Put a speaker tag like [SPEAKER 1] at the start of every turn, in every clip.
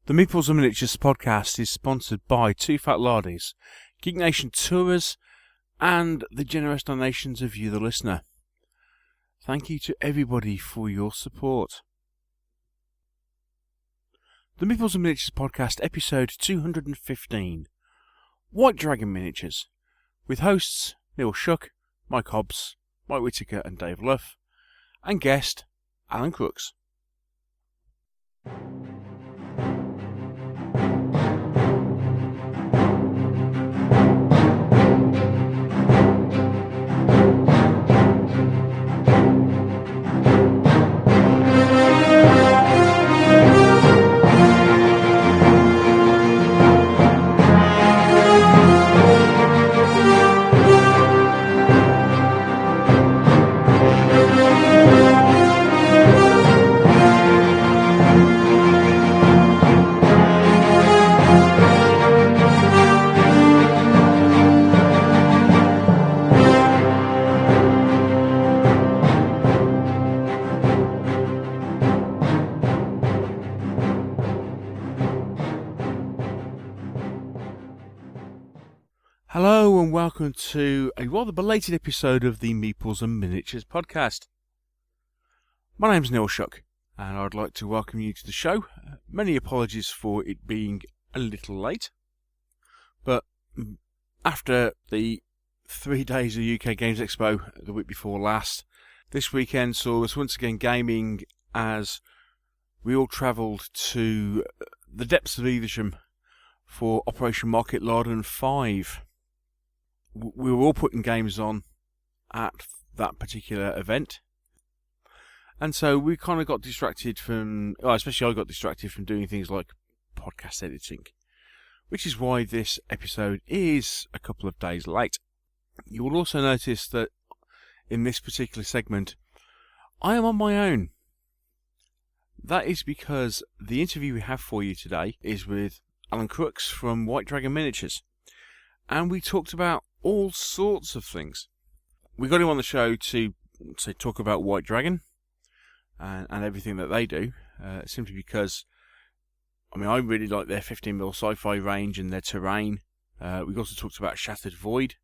[SPEAKER 1] The Meeples and Miniatures podcast is sponsored by Two Fat Lardies, Geek Nation Tourers, and the generous donations of you, the listener. Thank you to everybody for your support. The Meeples and Miniatures podcast, episode 215, White Dragon Miniatures, with hosts Neil Shuck, Mike Hobbs, Mike Whittaker and Dave Luff, and guest Alan Crooks. Hello and welcome to a rather belated episode of the Meeples and Miniatures podcast. My name's Neil Shuck and I'd like to welcome you to the show. Many apologies for it being a little late, but after the 3 days of UK Games Expo the week before last, this weekend saw us once again gaming as we all travelled to the depths of Evesham for Operation Market Larden 5. We were all putting games on at that particular event, and so we kind of got distracted from, especially I got distracted from doing things like podcast editing, which is why this episode is a couple of days late. You will also notice that in this particular segment I am on my own. That is because the interview we have for you today is with Alan Crooks from White Dragon Miniatures, and we talked about all sorts of things. We got him on the show to talk about White Dragon and everything that they do, simply because, I really like their 15mm sci-fi range and their terrain. We also talked about Shattered Void,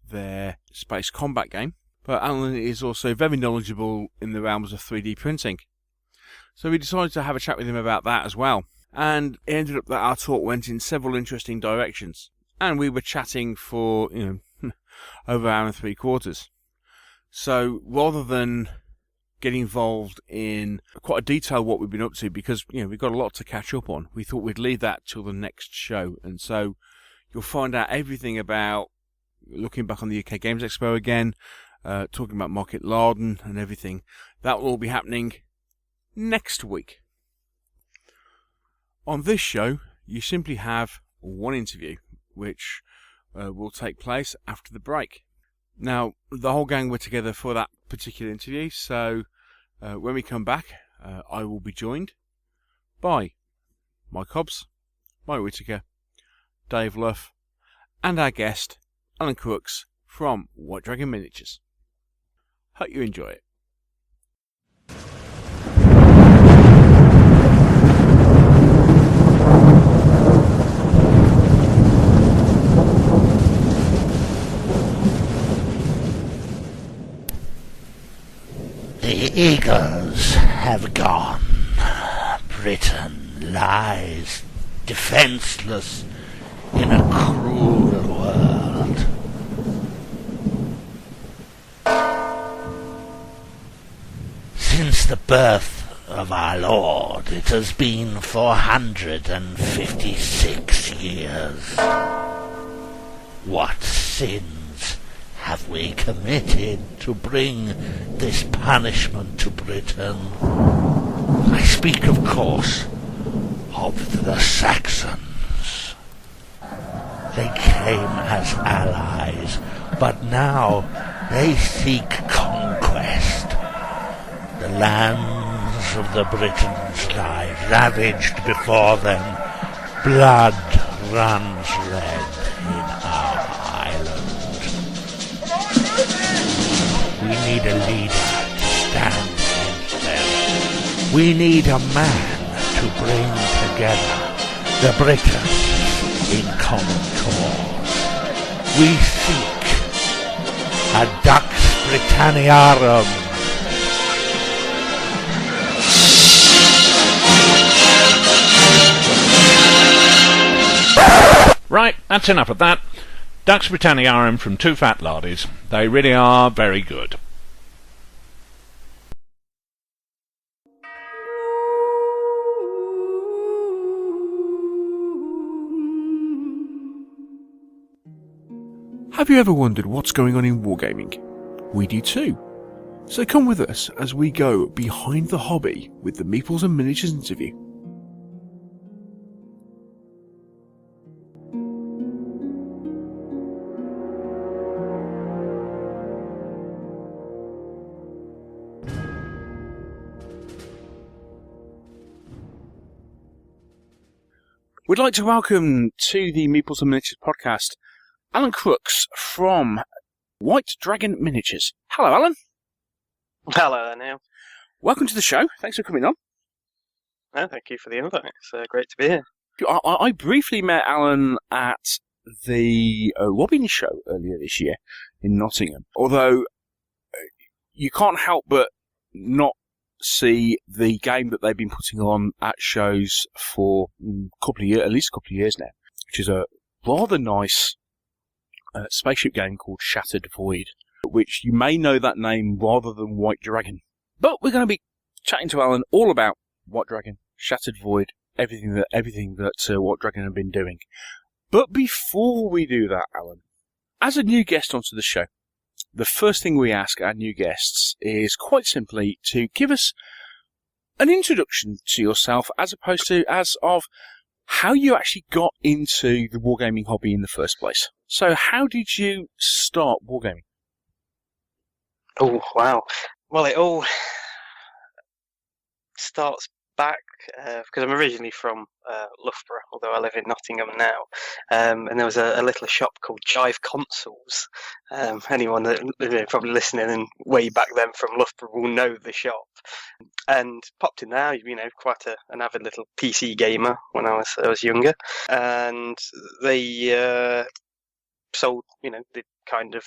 [SPEAKER 1] their space combat game, but Alan is also very knowledgeable in the realms of 3D printing. So we decided to have a chat with him about that as well, and it ended up that our talk went in several interesting directions. And we were chatting for, over an hour and 3/4. So rather than get involved in quite a detail what we've been up to, because we've got a lot to catch up on, we thought we'd leave that till the next show. And so you'll find out everything about looking back on the UK Games Expo again, talking about Market Larden and everything. That will all be happening next week. On this show, you simply have one interview, which will take place after the break. Now, the whole gang were together for that particular interview, so when we come back, I will be joined by Mike Hobbs, Mike Whittaker, Dave Luff, and our guest, Alan Crooks from White Dragon Miniatures. Hope you enjoy it.
[SPEAKER 2] The eagles have gone. Britain lies defenseless in a cruel world. Since the birth of our Lord, it has been 456 years. What sins have we committed to bring this punishment to Britain? I speak, of course, of the Saxons. They came as allies, but now they seek conquest. The lands of the Britons lie ravaged before them. Blood runs red in our island. We need a leader to stand against them. We need a man to bring together the Britons in common cause. We seek a Dux Britanniarum.
[SPEAKER 3] Right, that's enough of that. Dux Britanniarum from Two Fat Lardies. They really are very good.
[SPEAKER 1] Have you ever wondered what's going on in wargaming? We do too. So come with us as we go behind the hobby with the Meeples and Miniatures interview. We'd like to welcome to the Meeples and Miniatures podcast Alan Crooks from White Dragon Miniatures. Hello, Alan.
[SPEAKER 4] Hello there, Neil.
[SPEAKER 1] Welcome to the show. Thanks for coming on.
[SPEAKER 4] Oh, thank you for the invite. It's great to be here.
[SPEAKER 1] I briefly met Alan at the Robin show earlier this year in Nottingham. Although you can't help but not see the game that they've been putting on at shows for at least a couple of years now, which is a rather nice spaceship game called Shattered Void, which you may know that name rather than White Dragon. But we're going to be chatting to Alan all about White Dragon, Shattered Void, everything that White Dragon have been doing. But before we do that, Alan, as a new guest onto the show, the first thing we ask our new guests is quite simply to give us an introduction to yourself as of how you actually got into the wargaming hobby in the first place. So how did you start wargaming?
[SPEAKER 4] Oh, wow. Well, it all starts back, because I'm originally from Loughborough, although I live in Nottingham now, and there was a little shop called Jive Consoles. Anyone that probably listening and way back then from Loughborough will know the shop. And popped in there, quite an avid little PC gamer when I was younger, and they sold, the kind of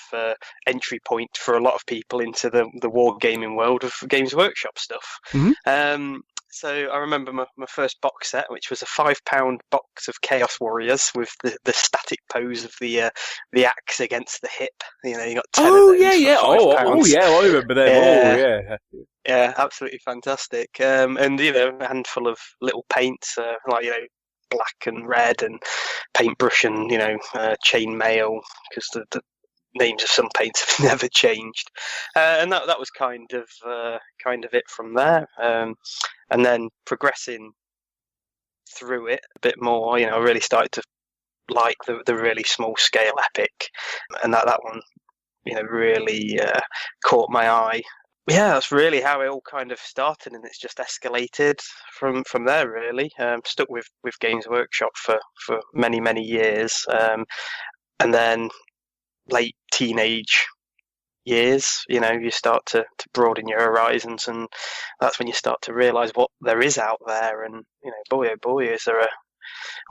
[SPEAKER 4] entry point for a lot of people into the wargaming world of Games Workshop stuff.
[SPEAKER 1] Mm-hmm.
[SPEAKER 4] So I remember my first box set, which was a £5 box of Chaos Warriors with the static pose of the axe against the hip. You got 10 of those for £5.
[SPEAKER 1] I remember them.
[SPEAKER 4] Yeah. Yeah, absolutely fantastic. And a handful of little paints, black and red and paintbrush and chain mail, because the names of some paints have never changed, and that was kind of it from there. And then progressing through it a bit more, I really started to like the really small scale epic, and that one really caught my eye. Yeah, that's really how it all kind of started, and it's just escalated from there, really. Stuck with Games Workshop for many years, and then late teenage years, you start to broaden your horizons, and that's when you start to realise what there is out there. And boy oh boy, is there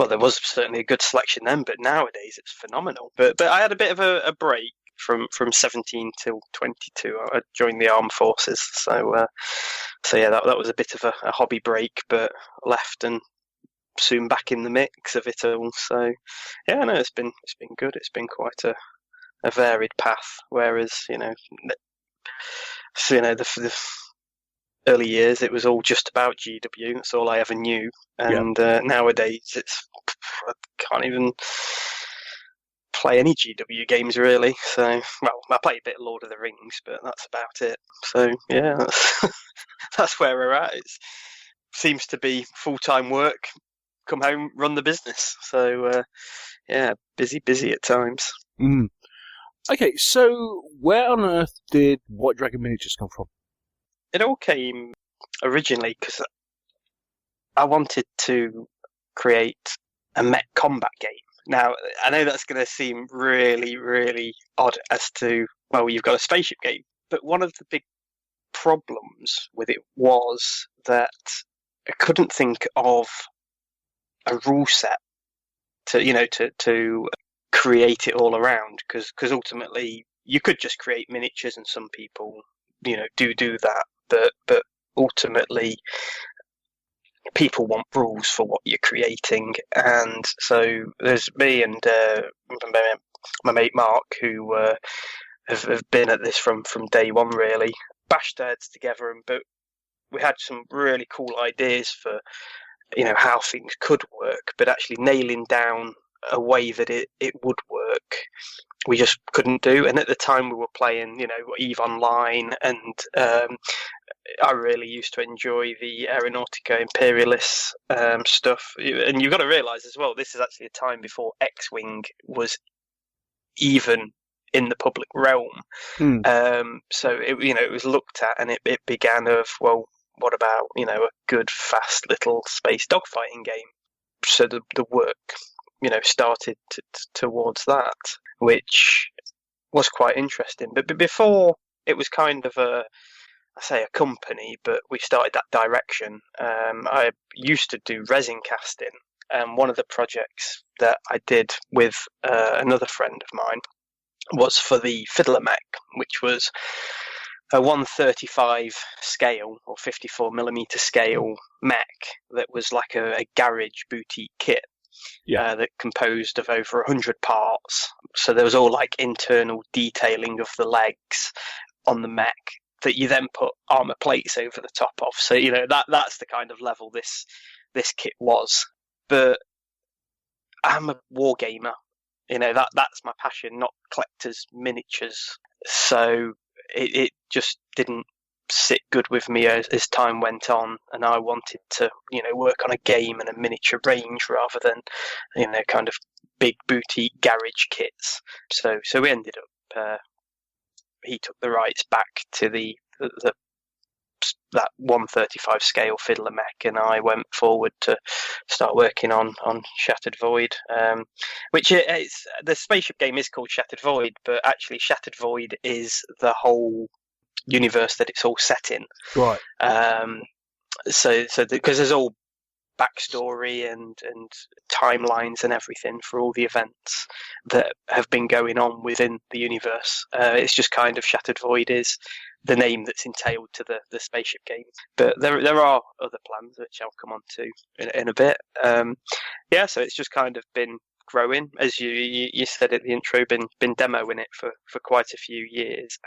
[SPEAKER 4] there was certainly a good selection then, but nowadays it's phenomenal. But I had a bit of a break from 17 till 22. I joined the armed forces, so yeah, that was a bit of a hobby break, but left and soon back in the mix of it all. So yeah, no, it's been good. It's been quite a varied path. Whereas the early years it was all just about GW. That's all I ever knew. And nowadays I can't even play any GW games really. So I play a bit of Lord of the Rings, but that's about it. So yeah, that's where we're at. It seems to be full-time work. Come home, run the business. So yeah, busy at times.
[SPEAKER 1] Mm. Okay, so where on earth did White Dragon Miniatures come from?
[SPEAKER 4] It all came originally because I wanted to create a mech combat game. Now, I know that's going to seem really, really odd as to, you've got a spaceship game. But one of the big problems with it was that I couldn't think of a rule set to create it all around, because ultimately you could just create miniatures, and some people do that, but ultimately people want rules for what you're creating. And so there's me and my mate Mark, who have been at this from day one, really bashed our heads together, but we had some really cool ideas for how things could work, but actually nailing down a way that it would work, we just couldn't do. And at the time we were playing EVE Online, and I really used to enjoy the Aeronautica Imperialis stuff. And you've got to realise as well, this is actually a time before X-Wing was even in the public realm. So it was looked at, and it began of, well, what about a good fast little space dogfighting game? So the work started towards that, which was quite interesting. But before it was kind of a company, but we started that direction. I used to do resin casting, and one of the projects that I did with another friend of mine was for the Fiddler Mech, which was a 1/35 scale or 54mm scale mech that was like a garage boutique kit. That composed of over 100 parts. So there was all like internal detailing of the legs on the mech that you then put armor plates over the top of. So that's the kind of level this kit was. But I'm a war gamer. That's my passion, not collectors' miniatures. So it just didn't sit good with me as time went on, and I wanted to work on a game and a miniature range rather than kind of big boutique garage kits. So we ended up he took the rights back to that 1/35 scale Fiddler Mech, and I went forward to start working on Shattered Void, which is, the spaceship game is called Shattered Void, but actually Shattered Void is the whole universe that it's all set in.
[SPEAKER 1] Right.
[SPEAKER 4] So because there's all backstory and timelines and everything for all the events that have been going on within the universe. It's just kind of Shattered Void is the name that's entailed to the spaceship game. But there are other plans which I'll come on to in a bit. So it's just kind of been growing, as you said at the intro, been demoing it for quite a few years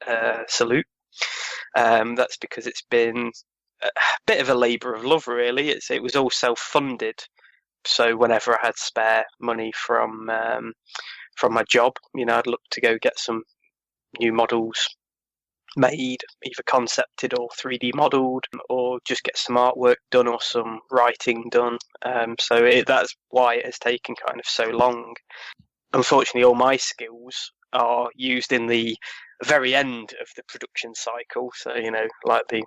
[SPEAKER 4] at Salute. That's because it's been a bit of a labour of love, really. It was all self-funded, so whenever I had spare money from my job, I'd look to go get some new models made, either concepted or 3D modelled, or just get some artwork done or some writing done. So that's why it has taken kind of so long. Unfortunately, all my skills are used in the very end of the production cycle. So, like the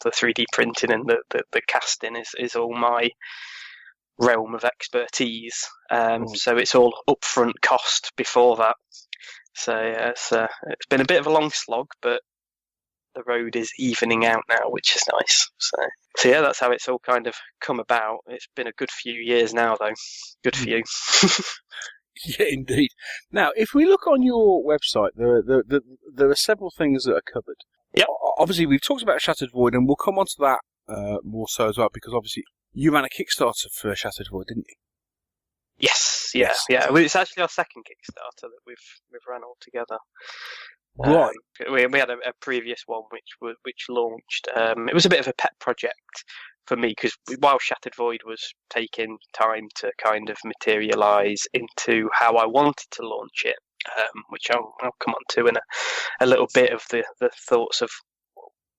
[SPEAKER 4] 3D printing and the casting is all my realm of expertise. So it's all upfront cost before that. So it's been a bit of a long slog, but the road is evening out now, which is nice. So yeah, that's how it's all kind of come about. It's been a good few years now, though. Good for you.
[SPEAKER 1] Yeah, indeed. Now, if we look on your website, there are several things that are covered.
[SPEAKER 4] Yep.
[SPEAKER 1] Obviously, we've talked about Shattered Void, and we'll come on to that more so as well, because obviously you ran a Kickstarter for Shattered Void, didn't you?
[SPEAKER 4] Yes. Well, it's actually our second Kickstarter that we've run all together.
[SPEAKER 1] Right.
[SPEAKER 4] We had a previous one which launched. It was a bit of a pet project for me, because while Shattered Void was taking time to kind of materialise into how I wanted to launch it, which I'll come on to in a little bit of the thoughts of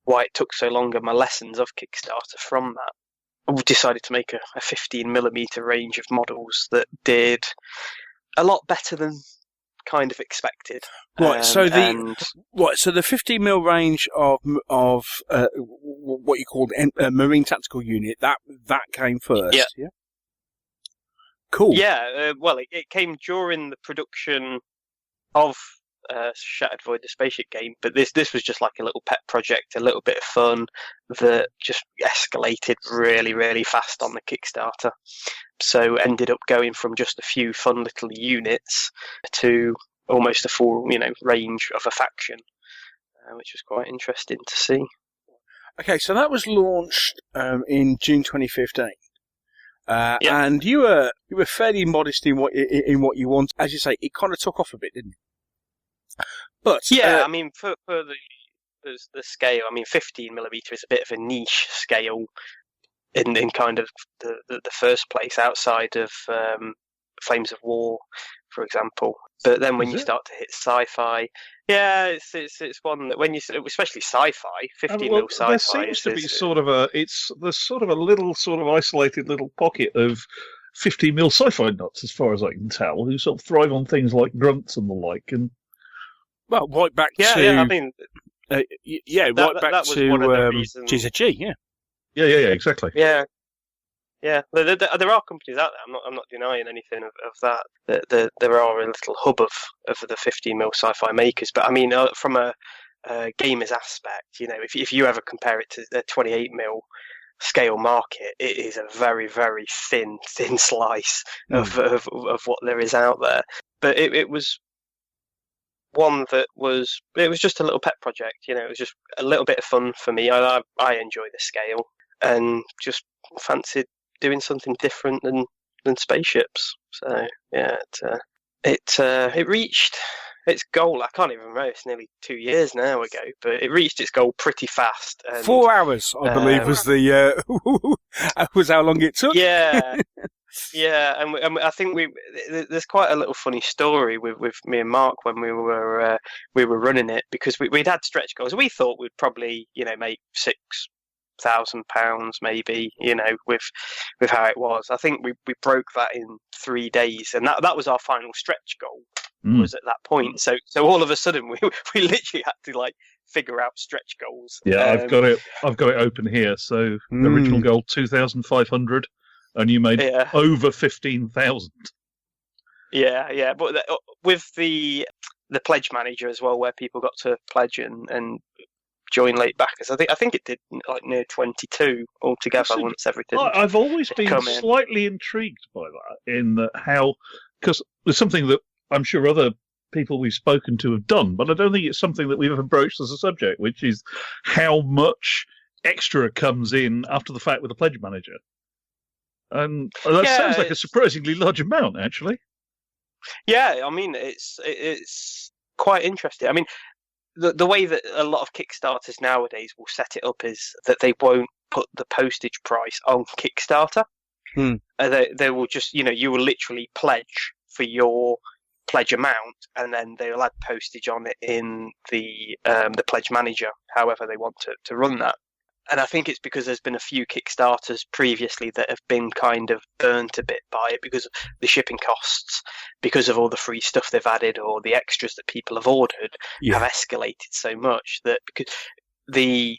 [SPEAKER 4] why it took so long and my lessons of Kickstarter from that. I decided to make a 15mm range of models that did a lot better than kind of expected.
[SPEAKER 1] Right, so the 15mm range of what you called a Marine Tactical Unit, that came first. Yeah. Cool.
[SPEAKER 4] Yeah, well, it came during the production of Shattered Void, the spaceship game, but this was just like a little pet project, a little bit of fun that just escalated really, really fast on the Kickstarter. So ended up going from just a few fun little units to almost a full, range of a faction, which was quite interesting to see.
[SPEAKER 1] Okay, so that was launched in June 2015.
[SPEAKER 4] Yeah.
[SPEAKER 1] And you were fairly modest in what you want. As you say, it kind of took off a bit, didn't it? But
[SPEAKER 4] yeah, I mean, for the scale, I mean, 15mm is a bit of a niche scale in kind of the first place, outside of Flames of War, for example. But then when you start to hit sci-fi, yeah, it's one that when you, especially sci-fi, 15mm sci-fi.
[SPEAKER 5] There seems to be there's sort of a little sort of isolated little pocket of 15mm sci-fi nuts, as far as I can tell, who sort of thrive on things like grunts and the like. And
[SPEAKER 1] well, right back to
[SPEAKER 4] I mean,
[SPEAKER 1] right back
[SPEAKER 4] that was
[SPEAKER 1] to
[SPEAKER 4] one of the reasons.
[SPEAKER 1] GZG,
[SPEAKER 5] yeah, exactly.
[SPEAKER 4] Yeah. Yeah, there are companies out there. I'm not denying anything of that. There are a little hub of the 15mm sci-fi makers, but I mean, from a gamer's aspect, if you ever compare it to the 28mm scale market, it is a very, very thin slice of what there is out there. But it was one that was just a little pet project. It was just a little bit of fun for me. I enjoy the scale and just fancied doing something different than spaceships. So yeah, it reached its goal. I can't even remember. It's nearly 2 years now ago, but it reached its goal pretty fast. And,
[SPEAKER 1] 4 hours, I believe, was the was how long it took.
[SPEAKER 4] Yeah. Yeah, and I think there's quite a little funny story with me and Mark when we were running it, because we'd had stretch goals. We thought we'd probably make £6,000 maybe, with how it was. I think we broke that in 3 days, and that was our final stretch goal. Was at that point. So all of a sudden we literally had to figure out stretch goals.
[SPEAKER 5] Yeah, I've got it open here. So the original goal 2,500, and you made over 15,000. Yeah,
[SPEAKER 4] but with the pledge manager as well, where people got to pledge and join late backers. I think it did near 22 altogether once everything.
[SPEAKER 5] I've always been slightly intrigued by that, in that because there's something that I'm sure other people we've spoken to have done, but I don't think it's something that we've ever broached as a subject, which is how much extra comes in after the fact with the pledge manager. And that sounds like a surprisingly large amount, actually.
[SPEAKER 4] Yeah, I mean, it's quite interesting. I mean, the way that a lot of Kickstarters nowadays will set it up is that they won't put the postage price on Kickstarter. They will just, you will literally pledge for your pledge amount, and then they'll add postage on it in the pledge manager, however they want to run that. And I think it's because there's been a few Kickstarters previously that have been kind of burnt a bit by it because of the shipping costs, because of all the free stuff they've added or the extras that people have ordered have escalated so much that because the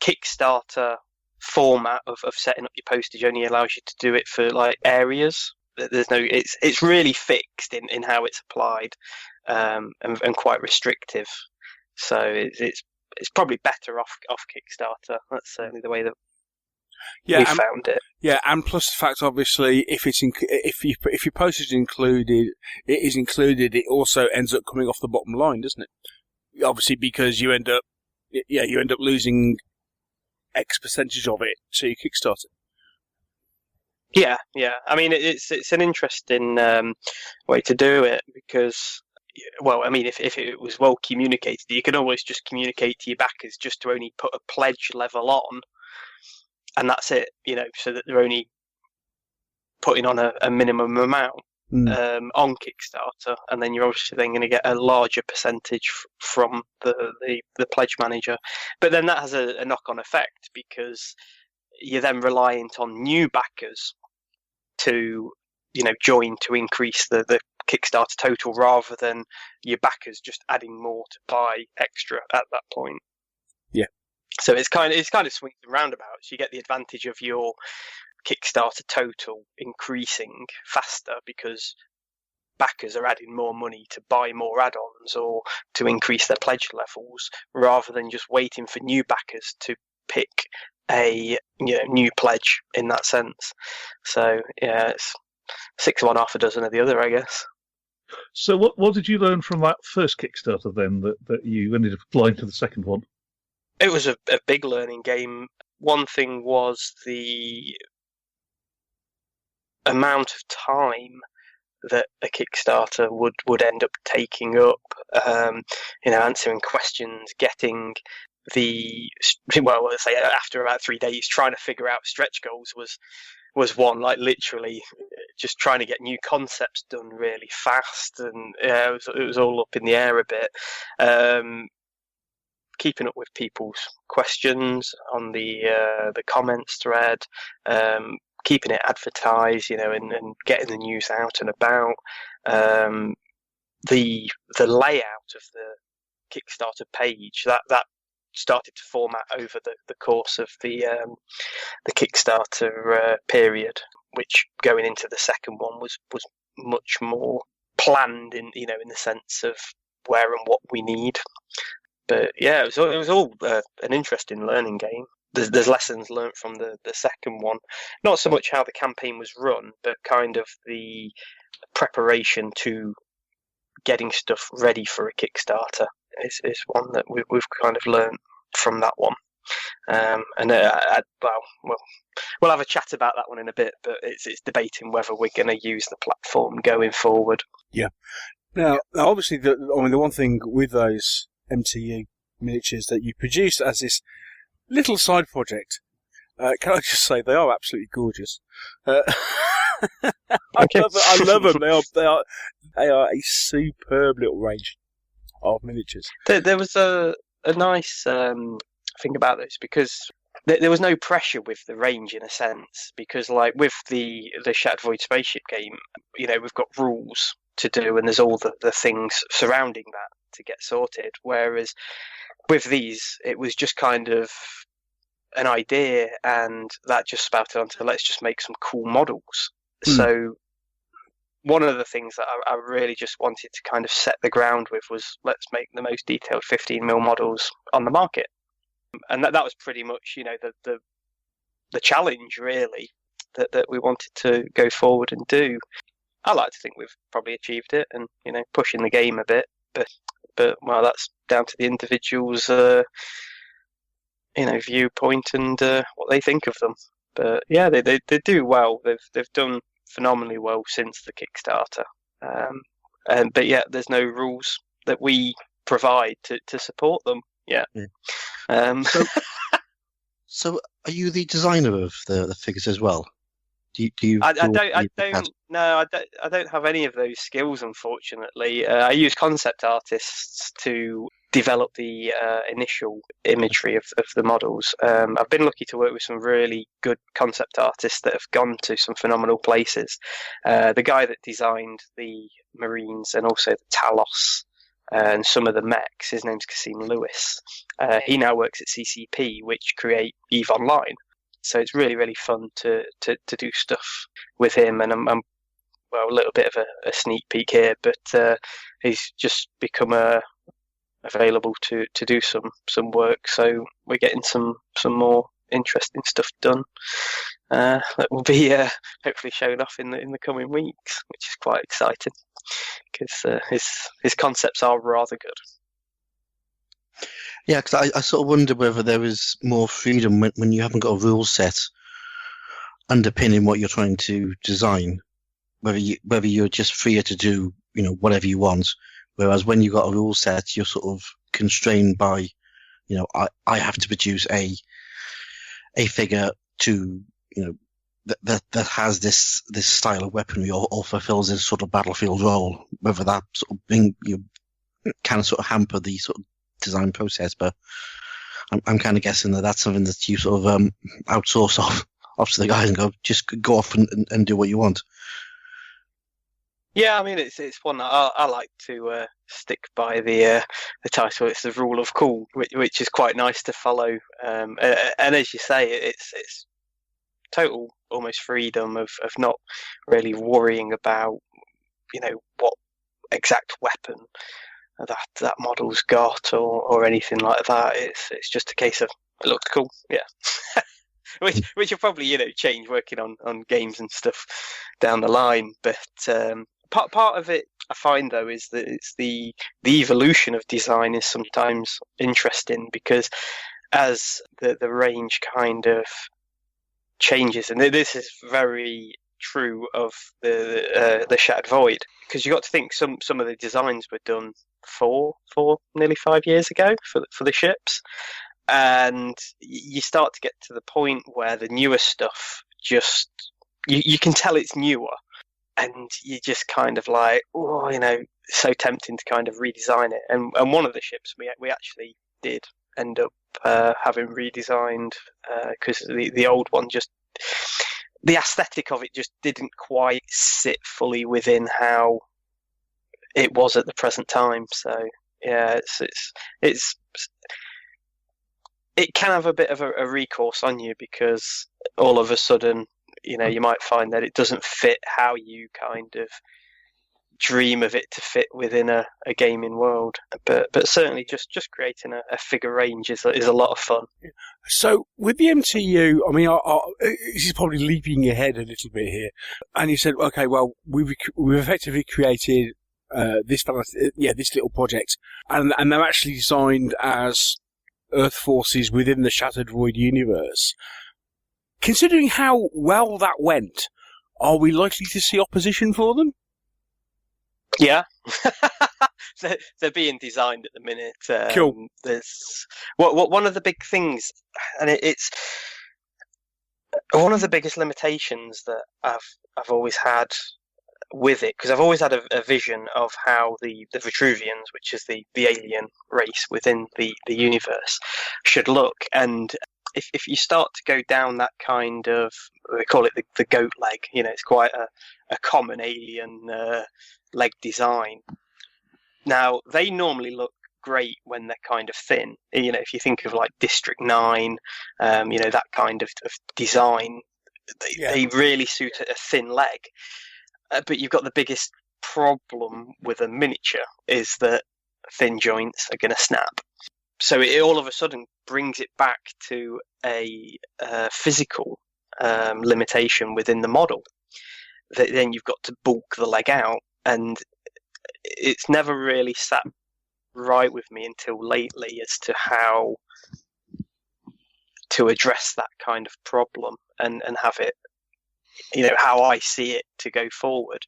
[SPEAKER 4] Kickstarter format of setting up your postage only allows you to do it for areas. There's no, it's really fixed in how it's applied, and quite restrictive. So it's probably better off Kickstarter. That's certainly the way that we found it.
[SPEAKER 1] Yeah, and plus the fact, obviously, if your postage is included, it also ends up coming off the bottom line, doesn't it? Obviously, because you end up losing X percentage of it to your Kickstarter.
[SPEAKER 4] Yeah. I mean, it's an interesting way to do it because, well, I mean, if it was well communicated, you can always just communicate to your backers just to only put a pledge level on, and that's it, so that they're only putting on a minimum amount on Kickstarter, and then you're obviously then going to get a larger percentage from the pledge manager. But then that has a knock-on effect because you're then reliant on new backers to join to increase the Kickstarter total, rather than your backers just adding more to buy extra at that point.
[SPEAKER 1] Yeah.
[SPEAKER 4] So it's kind of swings and roundabouts. You get the advantage of your Kickstarter total increasing faster because backers are adding more money to buy more add-ons or to increase their pledge levels, rather than just waiting for new backers to pick a new pledge in that sense. So yeah, it's 6 of one, half a dozen of the other, I guess.
[SPEAKER 5] So what did you learn from that first Kickstarter then that you ended up applying to the second one?
[SPEAKER 4] It was a big learning game. One thing was the amount of time that a Kickstarter would end up taking up, answering questions, getting let's say after about 3 days, trying to figure out stretch goals was one, like literally just trying to get new concepts done really fast, and it was all up in the air a bit. Keeping up with people's questions on the comments thread, keeping it advertised, and getting the news out and about. The layout of the Kickstarter page that started to format over the course of the Kickstarter period, which going into the second one was much more planned in the sense of where and what we need. But yeah, it was all an interesting learning game. There's lessons learnt from the second one, not so much how the campaign was run, but kind of the preparation to getting stuff ready for a Kickstarter is one that we've kind of learnt from that one. We'll have a chat about that one in a bit, but it's debating whether we're going to use the platform going forward.
[SPEAKER 1] Yeah. Now obviously, the one thing with those MTU miniatures that you produce as this little side project, can I just say they are absolutely gorgeous. I love them. They are a superb little range of miniatures.
[SPEAKER 4] There was a nice thing about this, because there was no pressure with the range in a sense, because like with the Shattered Void spaceship game, we've got rules to do, and there's all the things surrounding that to get sorted. Whereas with these, it was just kind of an idea, and that just spouted onto let's just make some cool models. So one of the things that I really just wanted to kind of set the ground with was let's make the most detailed 15mm models on the market, and that was pretty much the challenge really that we wanted to go forward and do. I like to think we've probably achieved it, and pushing the game a bit, but well, that's down to the individual's viewpoint and what they think of them. But yeah, they do well. They've done phenomenally well since the Kickstarter. But yeah, there's no rules that we provide to support them. Yeah.
[SPEAKER 6] So are you the designer of the figures as well? I
[SPEAKER 4] don't have any of those skills, unfortunately. I use concept artists to develop the initial imagery of the models. I've been lucky to work with some really good concept artists that have gone to some phenomenal places. The guy that designed the Marines and also the Talos and some of the mechs, his name's Kasim Lewis. He now works at CCP, which create EVE Online. So it's really, really fun to do stuff with him, and I'm a little bit of a sneak peek here, but he's just become available to do some work. So we're getting some more interesting stuff done that will be hopefully shown off in the coming weeks, which is quite exciting because his concepts are rather good.
[SPEAKER 6] Yeah, because I sort of wonder whether there is more freedom when you haven't got a rule set underpinning what you're trying to design. Whether you're just freer to do whatever you want, whereas when you've got a rule set, you're sort of constrained by I have to produce a figure to that has this style of weaponry or fulfills this sort of battlefield role. Whether that sort of can sort of hamper the sort of design process, but I'm kind of guessing that's something that you sort of outsource off to the guys and just go off and do what you want.
[SPEAKER 4] Yeah, I mean it's one that I like to stick by the title. It's the rule of cool, which is quite nice to follow. And as you say, it's total almost freedom of not really worrying about what exact weapon that model's got or anything like that. It's just a case of it looks cool, yeah. which will probably change working on games and stuff down the line. But part of it I find though is that it's the evolution of design is sometimes interesting, because as the range kind of changes, and this is very true of the Shattered Void, because you got to think some of the designs were done nearly 5 years ago for the ships, and you start to get to the point where the newer stuff just you can tell it's newer, and you just kind of like, so tempting to kind of redesign it. And one of the ships we actually did end up having redesigned, because the old one, just the aesthetic of it just didn't quite sit fully within how it was at the present time. So yeah, it can have a bit of a recourse on you, because all of a sudden, you might find that it doesn't fit how you kind of dream of it to fit within a gaming world. But certainly just creating a figure range is a lot of fun.
[SPEAKER 1] So with the MTU, I mean, this is probably leaping ahead a little bit here. And you said, okay, well, we've effectively created this little project, and they're actually designed as Earth forces within the Shattered Void universe. Considering how well that went, are we likely to see opposition for them?
[SPEAKER 4] Yeah. They're being designed at the minute.
[SPEAKER 1] Cool.
[SPEAKER 4] There's one of the big things, and it's one of the biggest limitations that I've always had with it, because I've always had a vision of how the Vitruvians, which is the alien race within the universe, should look. And if you start to go down that kind of, they call it the goat leg, it's quite a common alien leg design. Now, they normally look great when they're kind of thin. If you think of like District 9, that kind of design, they really suit a thin leg. But you've got the biggest problem with a miniature is that thin joints are going to snap. So it all of a sudden brings it back to a physical limitation within the model. Then you've got to bulk the leg out, and it's never really sat right with me until lately as to how to address that kind of problem and have it, how I see it to go forward,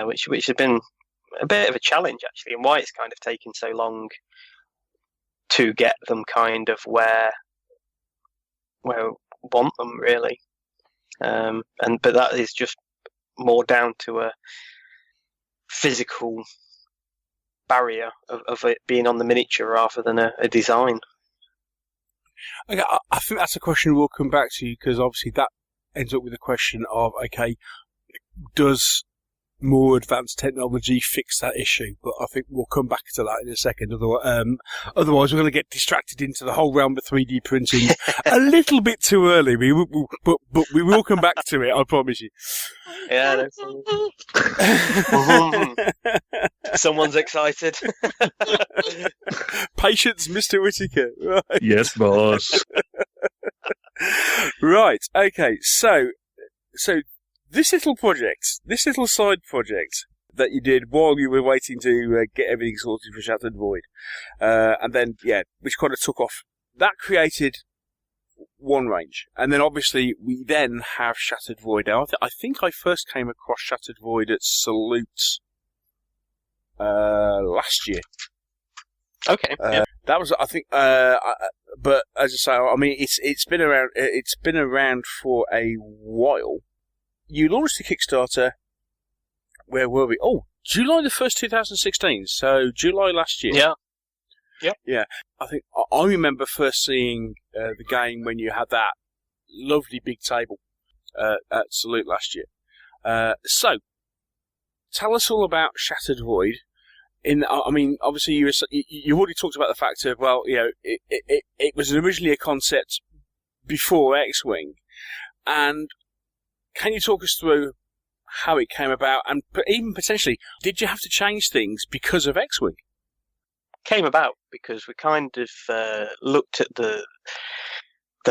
[SPEAKER 4] which has been a bit of a challenge actually, and why it's kind of taken so long to get them kind of where we want them really. But that is just more down to a physical barrier of it being on the miniature rather than a design.
[SPEAKER 1] Okay, I think that's a question we'll come back to, because obviously that ends up with the question of, okay, does more advanced technology fix that issue? But I think we'll come back to that in a second. Otherwise, we're going to get distracted into the whole realm of 3D printing a little bit too early. But we will come back to it, I promise you.
[SPEAKER 4] Yeah, no problem. Someone's excited.
[SPEAKER 1] Patience, Mr. Whittaker. Right.
[SPEAKER 5] Yes, boss.
[SPEAKER 1] Right. Okay. So this little side project that you did while you were waiting to get everything sorted for Shattered Void, and then which kind of took off. That created one range, and then obviously we then have Shattered Void. Now, I think I first came across Shattered Void at Salute last year.
[SPEAKER 4] Okay.
[SPEAKER 1] That was, I think, but as I say, I mean, it's been around. It's been around for a while. You launched a Kickstarter. Where were we? Oh, July the 1st, 2016. So July last year.
[SPEAKER 4] Yeah. Yep.
[SPEAKER 1] Yeah. I think I remember first seeing the game when you had that lovely big table at Salute last year. So, tell us all about Shattered Void. I mean, obviously you already talked about the fact of, well, it was originally a concept before X-Wing, and can you talk us through how it came about, and even potentially, did you have to change things because of X-Wing?
[SPEAKER 4] Came about because we kind of looked at the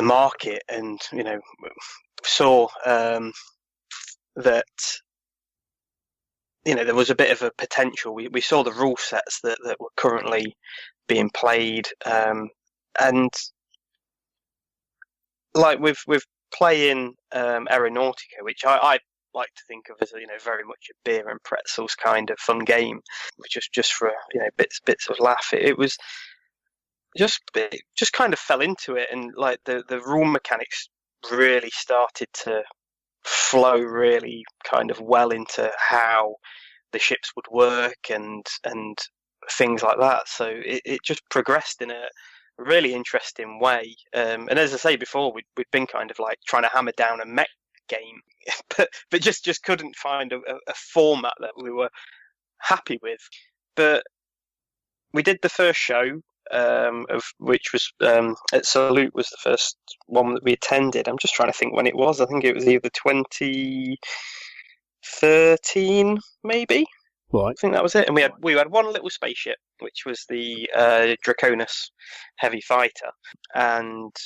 [SPEAKER 4] market and, saw that, there was a bit of a potential. We saw the rule sets that were currently being played, and like with playing Aeronautica, which I like to think of as very much a beer and pretzels kind of fun game, just for bits of laugh. It was just kind of fell into it, and like the rule mechanics really started to flow really kind of well into how the ships would work and things like that. So it just progressed in a really interesting way. And as I say before, we'd been kind of like trying to hammer down a mech game, but just couldn't find a format that we were happy with. But we did the first show, of which was at Salute, was the first one that we attended. I'm just trying to think when it was. I think it was either 2013, maybe.
[SPEAKER 1] Right.
[SPEAKER 4] I think that was it. And we had one little spaceship, which was the Draconis Heavy Fighter, and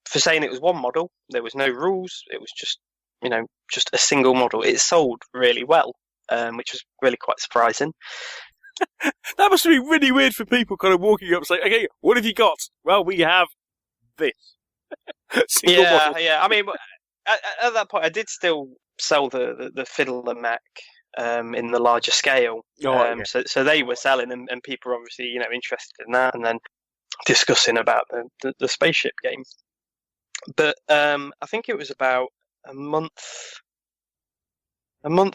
[SPEAKER 4] for saying it was one model, there was no rules. It was just a single model. It sold really well, which was really quite surprising.
[SPEAKER 1] That must be really weird for people kind of walking up and saying, okay, what have you got? Well, we have this. Single model.
[SPEAKER 4] Yeah. I mean, at that point, I did still sell the Fiddler Mech in the larger scale. So they were selling, and people were obviously interested in that, and then discussing about the spaceship game. But I think it was about a month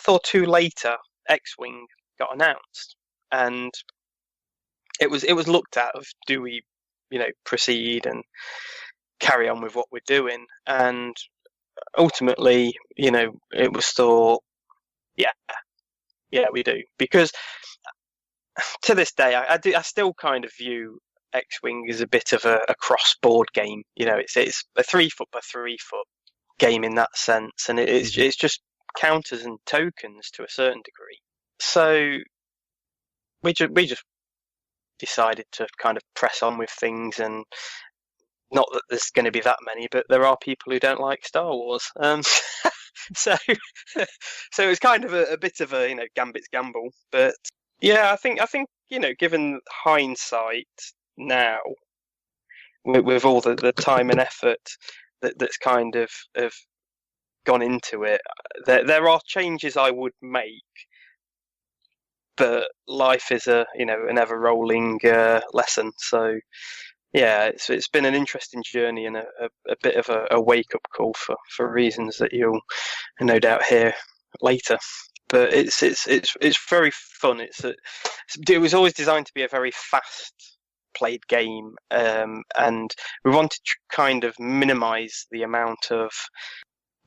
[SPEAKER 4] or two later, X-Wing got announced. And it was looked at of, do we, proceed and carry on with what we're doing? And ultimately, it was thought, yeah, we do, because to this day, I still kind of view X-Wing as a bit of a cross-board game. It's a 3 foot by 3 foot game in that sense, and it's just counters and tokens to a certain degree. So we just decided to kind of press on with things, and not that there's going to be that many, but there are people who don't like Star Wars. So it was kind of a bit of a Gambit's gamble. But yeah, I think given hindsight now, with all the time and effort that's kind of gone into it, there are changes I would make. But life is an ever rolling lesson. So yeah, it's been an interesting journey and a bit of a wake up call for reasons that you'll no doubt hear later. But it's very fun. It was always designed to be a very fast played game, and we wanted to kind of minimise the amount of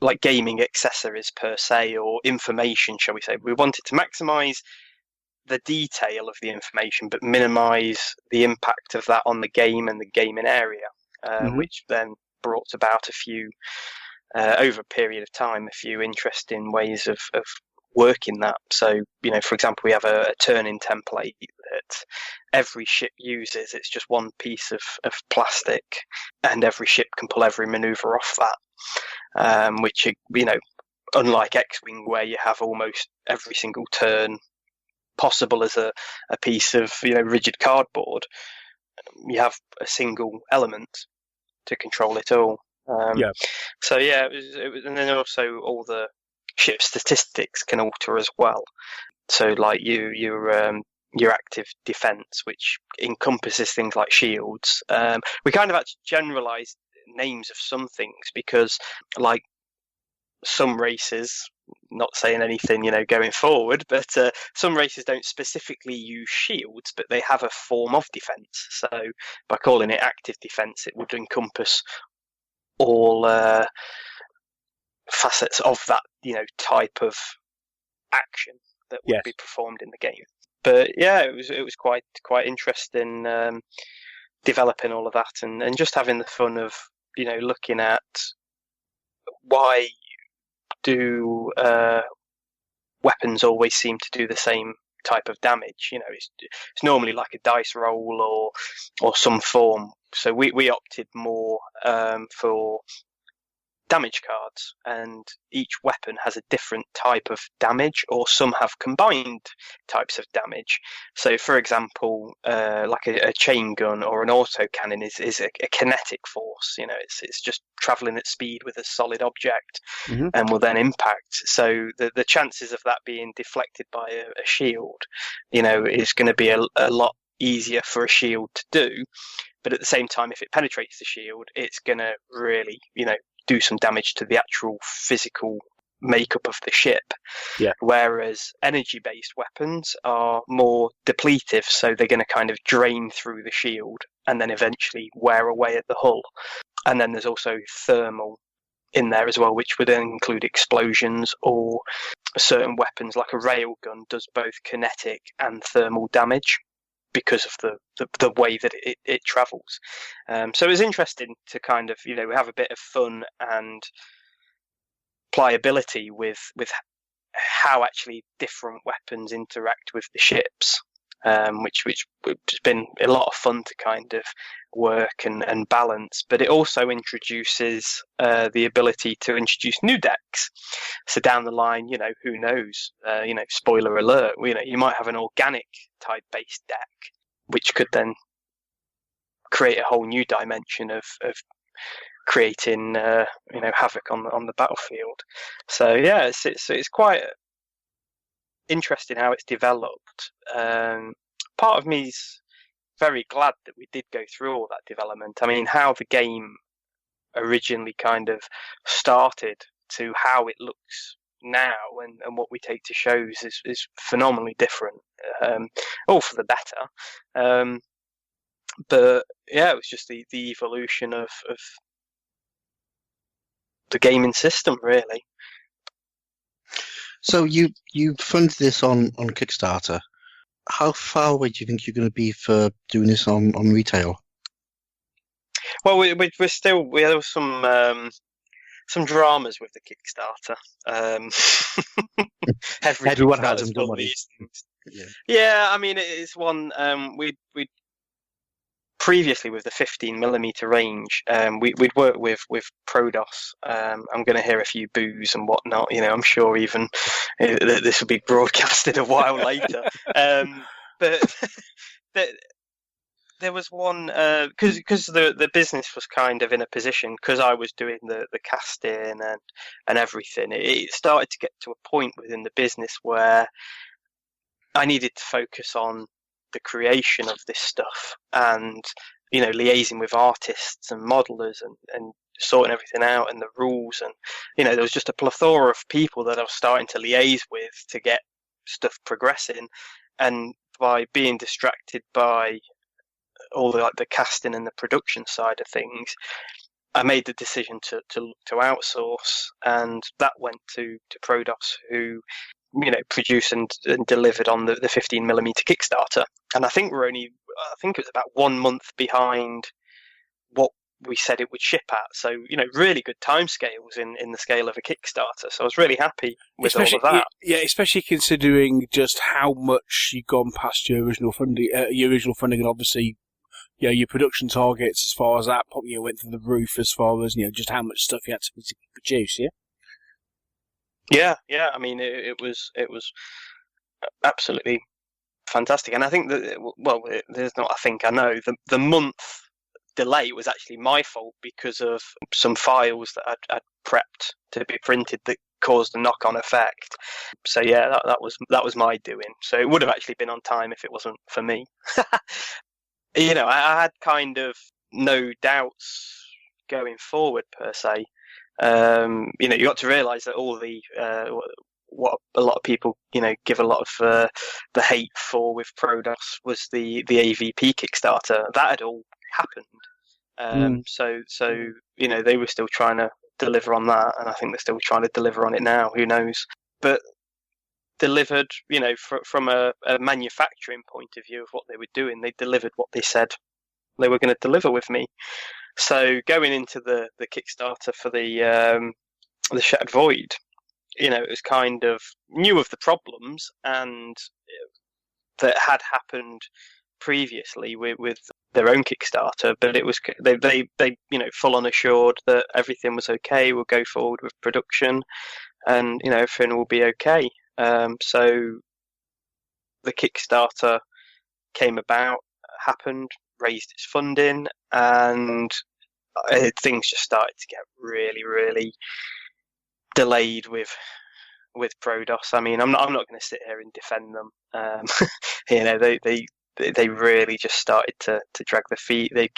[SPEAKER 4] like gaming accessories per se, or information, shall we say. We wanted to maximise the detail of the information, but minimise the impact of that on the game and the gaming area, which then brought about a few, over a period of time, a few interesting ways of working that. So, for example, we have a turning template that every ship uses. It's just one piece of plastic, and every ship can pull every manoeuvre off that, which, unlike X-Wing, where you have almost every single turn possible as a piece of rigid cardboard, you have a single element to control it all. So yeah, it was, and then also all the ship statistics can alter as well. So like your active defense, which encompasses things like shields. We kind of had to generalize names of some things, because like some races, not saying anything, going forward, but some races don't specifically use shields, but they have a form of defense. So by calling it active defense, it would encompass all facets of that, type of action that would be performed in the game. But yeah, it was quite interesting developing all of that, and just having the fun of looking at why do weapons always seem to do the same type of damage. It's normally like a dice roll or some form. So we opted more for damage cards, and each weapon has a different type of damage, or some have combined types of damage. So for example, like a chain gun or an autocannon is a kinetic force. It's just traveling at speed with a solid object, and will then impact. So the chances of that being deflected by a shield, is going to be a lot easier for a shield to do. But at the same time, if it penetrates the shield, it's going to really, do some damage to the actual physical makeup of the ship.
[SPEAKER 1] Yeah.
[SPEAKER 4] Whereas energy-based weapons are more depletive, so they're going to kind of drain through the shield and then eventually wear away at the hull. And then there's also thermal in there as well, which would then include explosions, or certain weapons like a railgun does both kinetic and thermal damage because of the way that it travels. So it was interesting to kind of, have a bit of fun and pliability with how actually different weapons interact with the ships, which has been a lot of fun to kind of work and balance. But it also introduces the ability to introduce new decks. So down the line, who knows? Spoiler alert. You might have an organic type based deck, which could then create a whole new dimension of creating havoc on the battlefield. So yeah, it's quite interesting how it's developed. Part of me's very glad that we did go through all that development. I mean, how the game originally kind of started to how it looks now and what we take to shows is phenomenally different, all for the better. But yeah, it was just the evolution of the gaming system, really.
[SPEAKER 6] So you funded this on Kickstarter. How far away do you think you're going to be for doing this on retail?
[SPEAKER 4] Well, we're still, we have some dramas with the Kickstarter.
[SPEAKER 6] Everyone has them, don't worry.
[SPEAKER 4] Yeah, I mean, it's one we previously with the 15mm range. We'd worked with Prodos. I'm going to hear a few boos and whatnot. I'm sure even this will be broadcasted a while later. But there was one because the business was kind of in a position, because I was doing the casting and everything. It started to get to a point within the business where I needed to focus on the creation of this stuff and liaising with artists and modelers and sorting everything out and the rules, and there was just a plethora of people that I was starting to liaise with to get stuff progressing, and by being distracted by all the casting and the production side of things, I made the decision to outsource, and that went to Prodos, who produced and delivered on the 15mm Kickstarter. And I think it was about 1 month behind what we said it would ship at. So, really good timescales in the scale of a Kickstarter. So I was really happy with all of that.
[SPEAKER 1] Yeah, especially considering just how much you've gone past your original funding, and obviously, your production targets as far as that went through the roof, as far as just how much stuff you had to produce. Yeah.
[SPEAKER 4] Yeah. I mean, it was absolutely fantastic, and I think that there's not. I think I know the month delay was actually my fault because of some files that I'd prepped to be printed that caused a knock-on effect. So yeah, that was my doing. So it would have actually been on time if it wasn't for me. I had kind of no doubts going forward per se. You got to realise that all the what a lot of people give a lot of the hate for with Prodos was the AVP Kickstarter. That had all happened. So they were still trying to deliver on that, and I think they're still trying to deliver on it now. Who knows? But delivered, from a manufacturing point of view of what they were doing, they delivered what they said they were going to deliver with me. So going into the Kickstarter for the Shattered Void, it was kind of knew of the problems and that had happened previously with their own Kickstarter, but it was they full on assured that everything was okay. We'll go forward with production, and everything will be okay. So the Kickstarter came about, happened, raised its funding, and things just started to get really, really delayed with Prodos. I mean, I'm not going to sit here and defend them. They really just started to drag their feet. They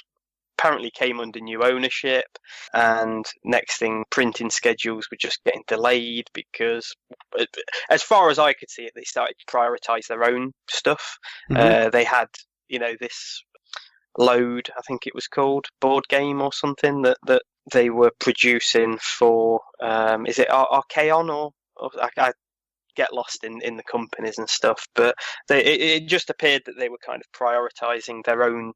[SPEAKER 4] apparently came under new ownership, and next thing, printing schedules were just getting delayed because, as far as I could see it, they started to prioritise their own stuff.
[SPEAKER 1] Mm-hmm.
[SPEAKER 4] They had, this Load, I think it was called, board game or something that they were producing for. Is it Archaon or I get lost in the companies and stuff, but it just appeared that they were kind of prioritising their own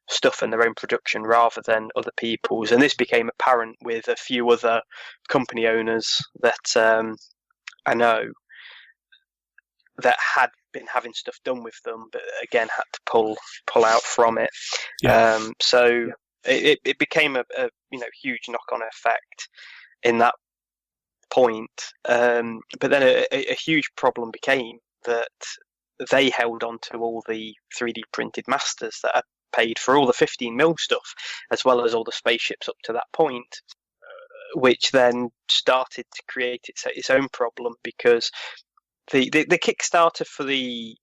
[SPEAKER 4] stuff and their own production rather than other people's, and this became apparent with a few other company owners that I know that had been having stuff done with them, but again had to pull out from it.
[SPEAKER 1] Yeah.
[SPEAKER 4] It became a huge knock-on effect in that point. But then a huge problem became that they held on to all the 3D printed masters that had paid for all the 15mm stuff, as well as all the spaceships up to that point, which then started to create its own problem because the Kickstarter for the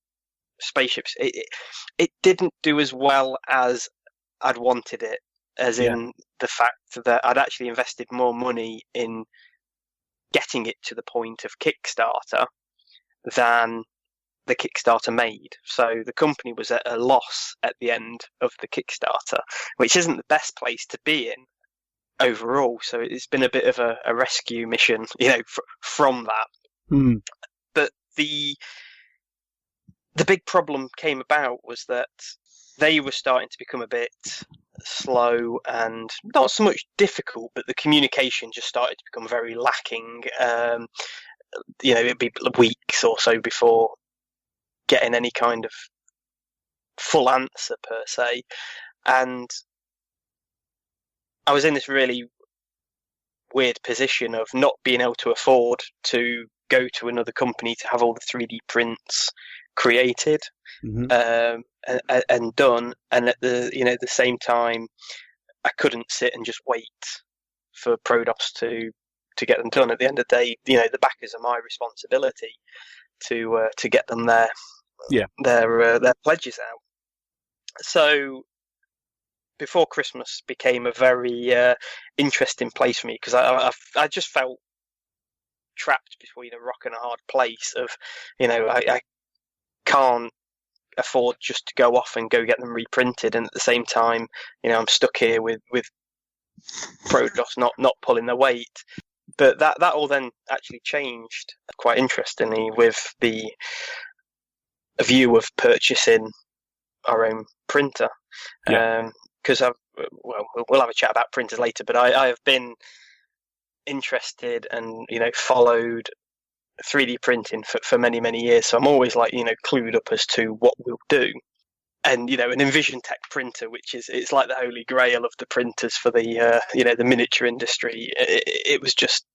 [SPEAKER 4] spaceships, it didn't do as well as I'd wanted it, as in the fact that I'd actually invested more money in getting it to the point of Kickstarter than the Kickstarter made. So the company was at a loss at the end of the Kickstarter, which isn't the best place to be in overall. So it's been a bit of a rescue mission, from that.
[SPEAKER 1] Mm.
[SPEAKER 4] But the big problem came about was that they were starting to become a bit slow and not so much difficult, but the communication just started to become very lacking. It'd be weeks or so before getting any kind of full answer per se. And I was in this really weird position of not being able to afford to go to another company to have all the 3D prints created.
[SPEAKER 1] Mm-hmm.
[SPEAKER 4] And done, and at the same time, I couldn't sit and just wait for Prodos to get them done. At the end of the day, the backers are my responsibility to get them their pledges out. So before Christmas became a very interesting place for me because I just felt trapped between a rock and a hard place of I can't afford just to go off and go get them reprinted, and at the same time I'm stuck here with Prodos not pulling their weight. But that all then actually changed quite interestingly with the view of purchasing our own printer, because we'll have a chat about printers later, but I have been interested and followed 3D printing for many, many years, so I'm always clued up as to what we'll do. And an Envision Tech printer, which it's like the holy grail of the printers for the the miniature industry. It was just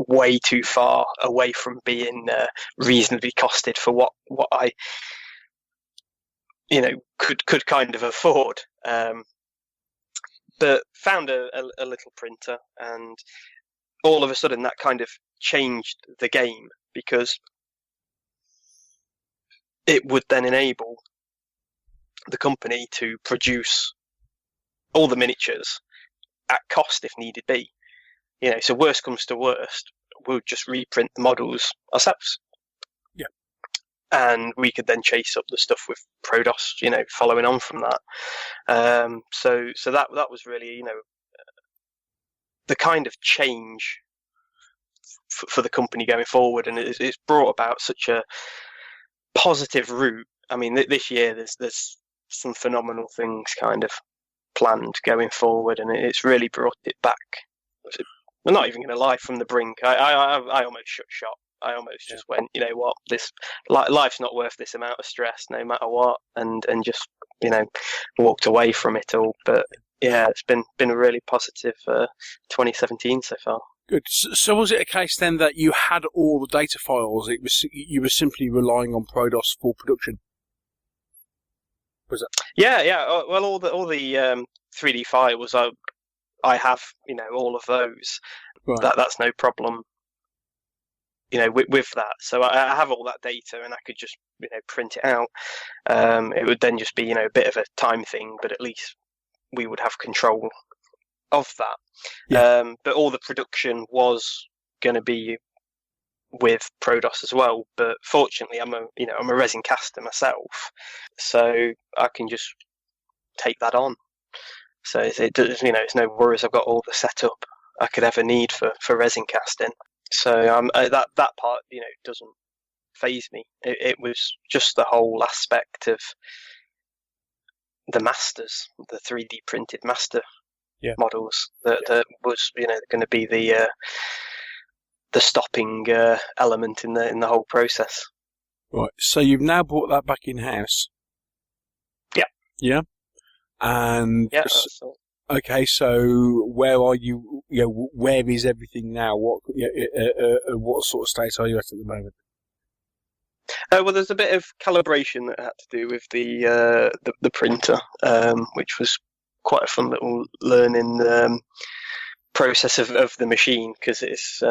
[SPEAKER 4] way too far away from being reasonably costed for what I could kind of afford. But found a little printer, and all of a sudden that kind of changed the game, because it would then enable the company to produce all the miniatures at cost if needed be. So worst comes to worst, we'll just reprint the models ourselves.
[SPEAKER 1] Yeah.
[SPEAKER 4] And we could then chase up the stuff with Prodos, following on from that. So that was really, the kind of change for the company going forward, and it's brought about such a positive route. I mean, this year there's some phenomenal things kind of planned going forward, and it's really brought it back I'm not even going to lie, from the brink, I almost shut shop. I almost just went, you know what, this life's not worth this amount of stress, no matter what, and just, you know, walked away from it all. But yeah, it's been a really positive 2017 so far.
[SPEAKER 1] Good. So was it a case then that you had all the data files? You were simply relying on Prodos for production. Was it?
[SPEAKER 4] Yeah. Well, all the 3D files, I have, you know, all of those. Right. That's no problem, you know, with that. So I have all that data, and I could just, you know, print it out. It would then just be, you know, a bit of a time thing, but at least we would have control of that. Yeah. But all the production was going to be with Prodos as well. But fortunately, I'm a resin caster myself, so I can just take that on. So it does, you know, it's no worries. I've got all the setup I could ever need for resin casting. So that part, you know, doesn't faze me. It was just the whole aspect of the masters, the 3D printed master models that was, you know, going to be the stopping element in the whole process.
[SPEAKER 1] Right. So you've now brought that back in house.
[SPEAKER 4] Yeah.
[SPEAKER 1] Yeah. And
[SPEAKER 4] yeah.
[SPEAKER 1] Okay, so where are you? You know, where is everything now? What sort of state are you at the moment?
[SPEAKER 4] Well, there's a bit of calibration that had to do with the printer, which was quite a fun little learning process of the machine, because it's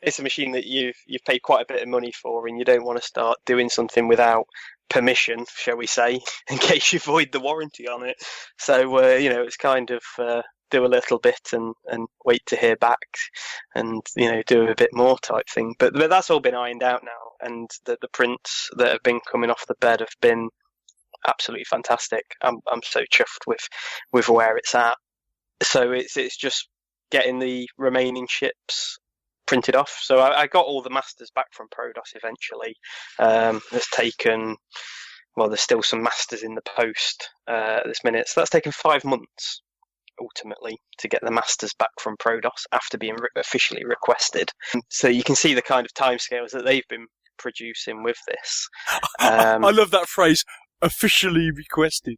[SPEAKER 4] it's a machine that you've paid quite a bit of money for, and you don't want to start doing something without permission, shall we say, in case you void the warranty on it. So you know, it's kind of do a little bit and wait to hear back, and, you know, do a bit more type thing. But that's all been ironed out now, and the prints that have been coming off the bed have been absolutely fantastic. I'm so chuffed with where it's at. So it's just getting the remaining ships printed off. So I got all the masters back from Prodos eventually. It's taken, well, there's still some masters in the post at this minute. So that's taken 5 months ultimately to get the masters back from Prodos after being officially requested. So you can see the kind of timescales that they've been producing with this.
[SPEAKER 1] I love that phrase, officially requested.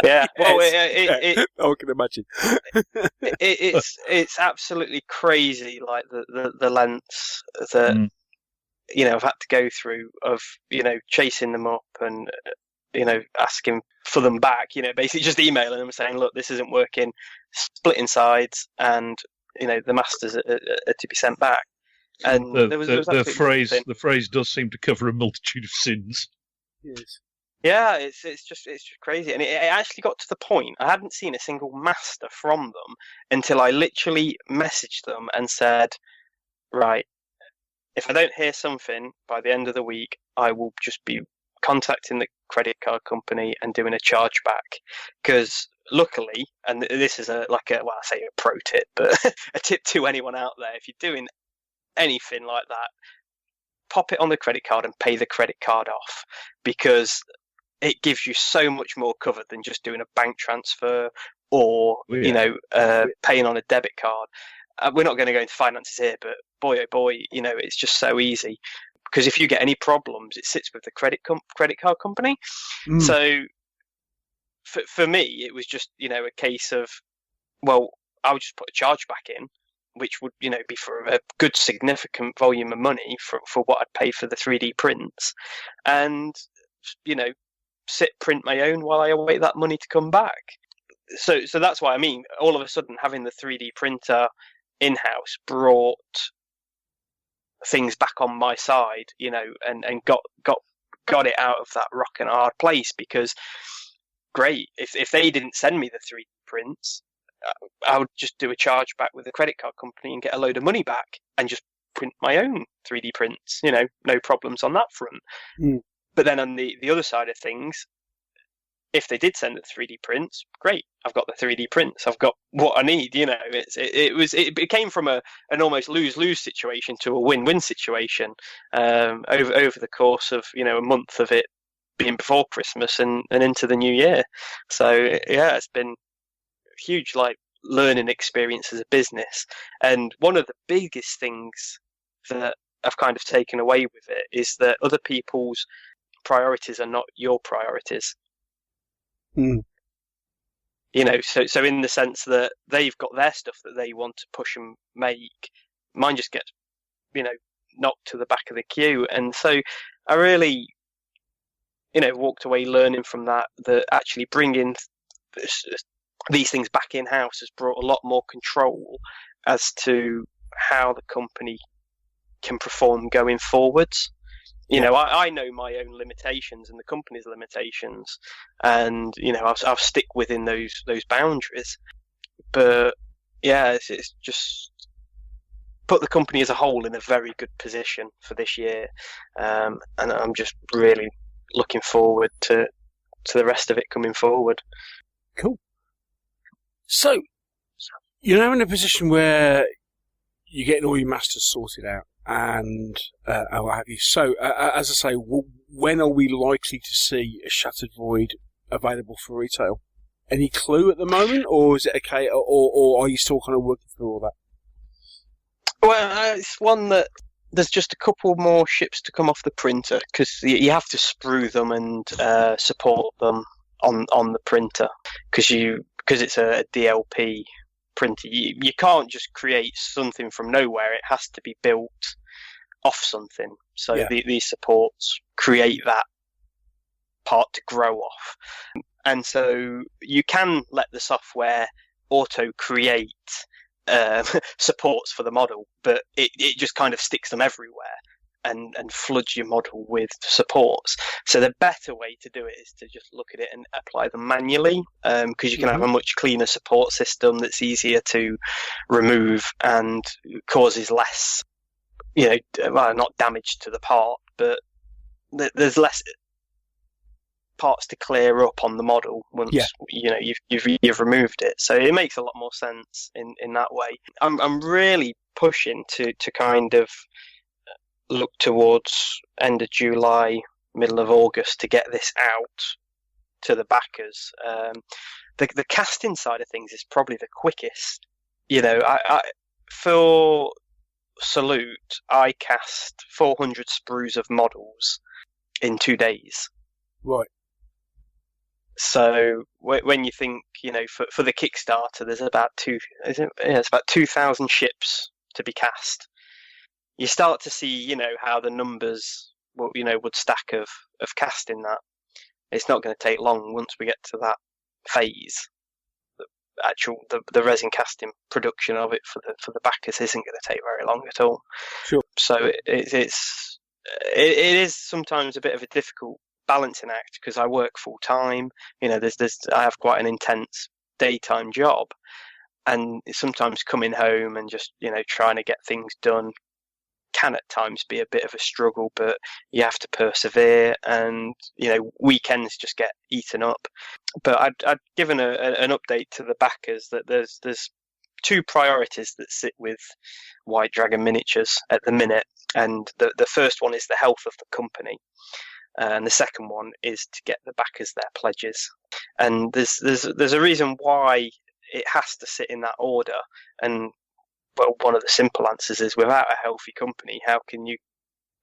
[SPEAKER 4] Yeah, well,
[SPEAKER 1] I can imagine.
[SPEAKER 4] it's absolutely crazy, like the lengths that you know I've had to go through of, you know, chasing them up and, you know, asking for them back. You know, basically just emailing them saying, look, this isn't working, splitting sides, and, you know, the masters are to be sent back. And
[SPEAKER 5] the phrase does seem to cover a multitude of sins.
[SPEAKER 1] Yes.
[SPEAKER 4] Yeah, it's just crazy, and it actually got to the point I hadn't seen a single master from them until I literally messaged them and said, right, if I don't hear something by the end of the week, I will just be contacting the credit card company and doing a chargeback. Because luckily, and this is I say a pro tip, but a tip to anyone out there, if you're doing anything like that, pop it on the credit card and pay the credit card off, because it gives you so much more cover than just doing a bank transfer or, you know, paying on a debit card. We're not going to go into finances here, but boy, oh boy, you know, it's just so easy. Because if you get any problems, it sits with the credit card company. So for me, it was just, you know, a case of, well, I would just put a charge back in, which would, you know, be for a good significant volume of money for what I'd pay for the 3D prints, and, you know, print my own while I await that money to come back. So that's what I mean. All of a sudden, having the 3D printer in-house brought things back on my side, you know, and got it out of that rock and hard place. Because great, if they didn't send me the 3D prints, I would just do a chargeback with the credit card company and get a load of money back and just print my own 3D prints, you know, no problems on that front. But then on the other side of things, if they did send the 3D prints, great, I've got the 3D prints, I've got what I need, you know. It came from an almost lose-lose situation to a win-win situation over the course of, you know, a month of it being before Christmas and into the new year. So yeah, it's been huge, like, learning experience as a business. And one of the biggest things that I've kind of taken away with it is that other people's priorities are not your priorities.
[SPEAKER 1] Mm.
[SPEAKER 4] You know, so in the sense that they've got their stuff that they want to push and make, mine just gets, you know, knocked to the back of the queue. And so I really, you know, walked away learning from that actually bringing these things back in-house has brought a lot more control as to how the company can perform going forwards. You know, I know my own limitations and the company's limitations, and you know, I'll stick within those boundaries. But yeah, it's just put the company as a whole in a very good position for this year, and I'm just really looking forward to the rest of it coming forward.
[SPEAKER 1] Cool. So you're now in a position where you're getting all your masters sorted out. And what have you. So, as I say, when are we likely to see a Shattered Void available for retail? Any clue at the moment, or is it okay, or are you still kind of working through all that?
[SPEAKER 4] Well, it's one that there's just a couple more ships to come off the printer because you have to sprue them and support them on the printer because it's a DLP printer. You can't just create something from nowhere. It has to be built off something. So these supports create that part to grow off. And so you can let the software auto create supports for the model, but it just kind of sticks them everywhere and floods your model with supports. So the better way to do it is to just look at it and apply them manually, because you can have a much cleaner support system that's easier to remove and causes less, you know, well, not damage to the part, but there's less parts to clear up on the model once you know you've removed it. So it makes a lot more sense in that way. I'm really pushing to kind of look towards end of July, middle of August to get this out to the backers. The casting side of things is probably the quickest. You know, I for Salute, I cast 400 sprues of models in 2 days.
[SPEAKER 1] Right.
[SPEAKER 4] So when you think, you know, for the Kickstarter, there's about it's about 2,000 ships to be cast. You start to see, you know, how the numbers, would stack of casting that. It's not going to take long once we get to that phase. The resin casting production of it for the backers isn't going to take very long at all.
[SPEAKER 1] Sure.
[SPEAKER 4] So it is sometimes a bit of a difficult balancing act because I work full time. You know, I have quite an intense daytime job, and sometimes coming home and just, you know, trying to get things done can at times be a bit of a struggle, but you have to persevere, and you know, weekends just get eaten up. But I'd given an update to the backers that there's two priorities that sit with White Dragon Miniatures at the minute, and the first one is the health of the company, and the second one is to get the backers their pledges. And there's a reason why it has to sit in that order. And well, one of the simple answers is without a healthy company, how can you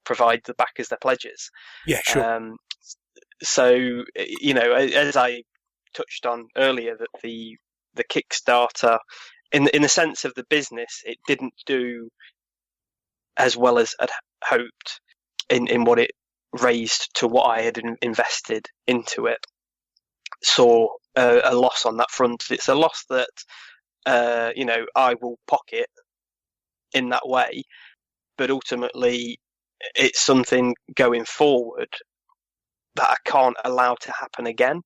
[SPEAKER 4] provide the backers their pledges?
[SPEAKER 1] Yeah, sure.
[SPEAKER 4] So, you know, as I touched on earlier, that the Kickstarter, in the sense of the business, it didn't do as well as I'd hoped in what it raised to what I had invested into it. Saw a loss on that front. It's a loss that you know, I will pocket in that way, but ultimately it's something going forward that I can't allow to happen again.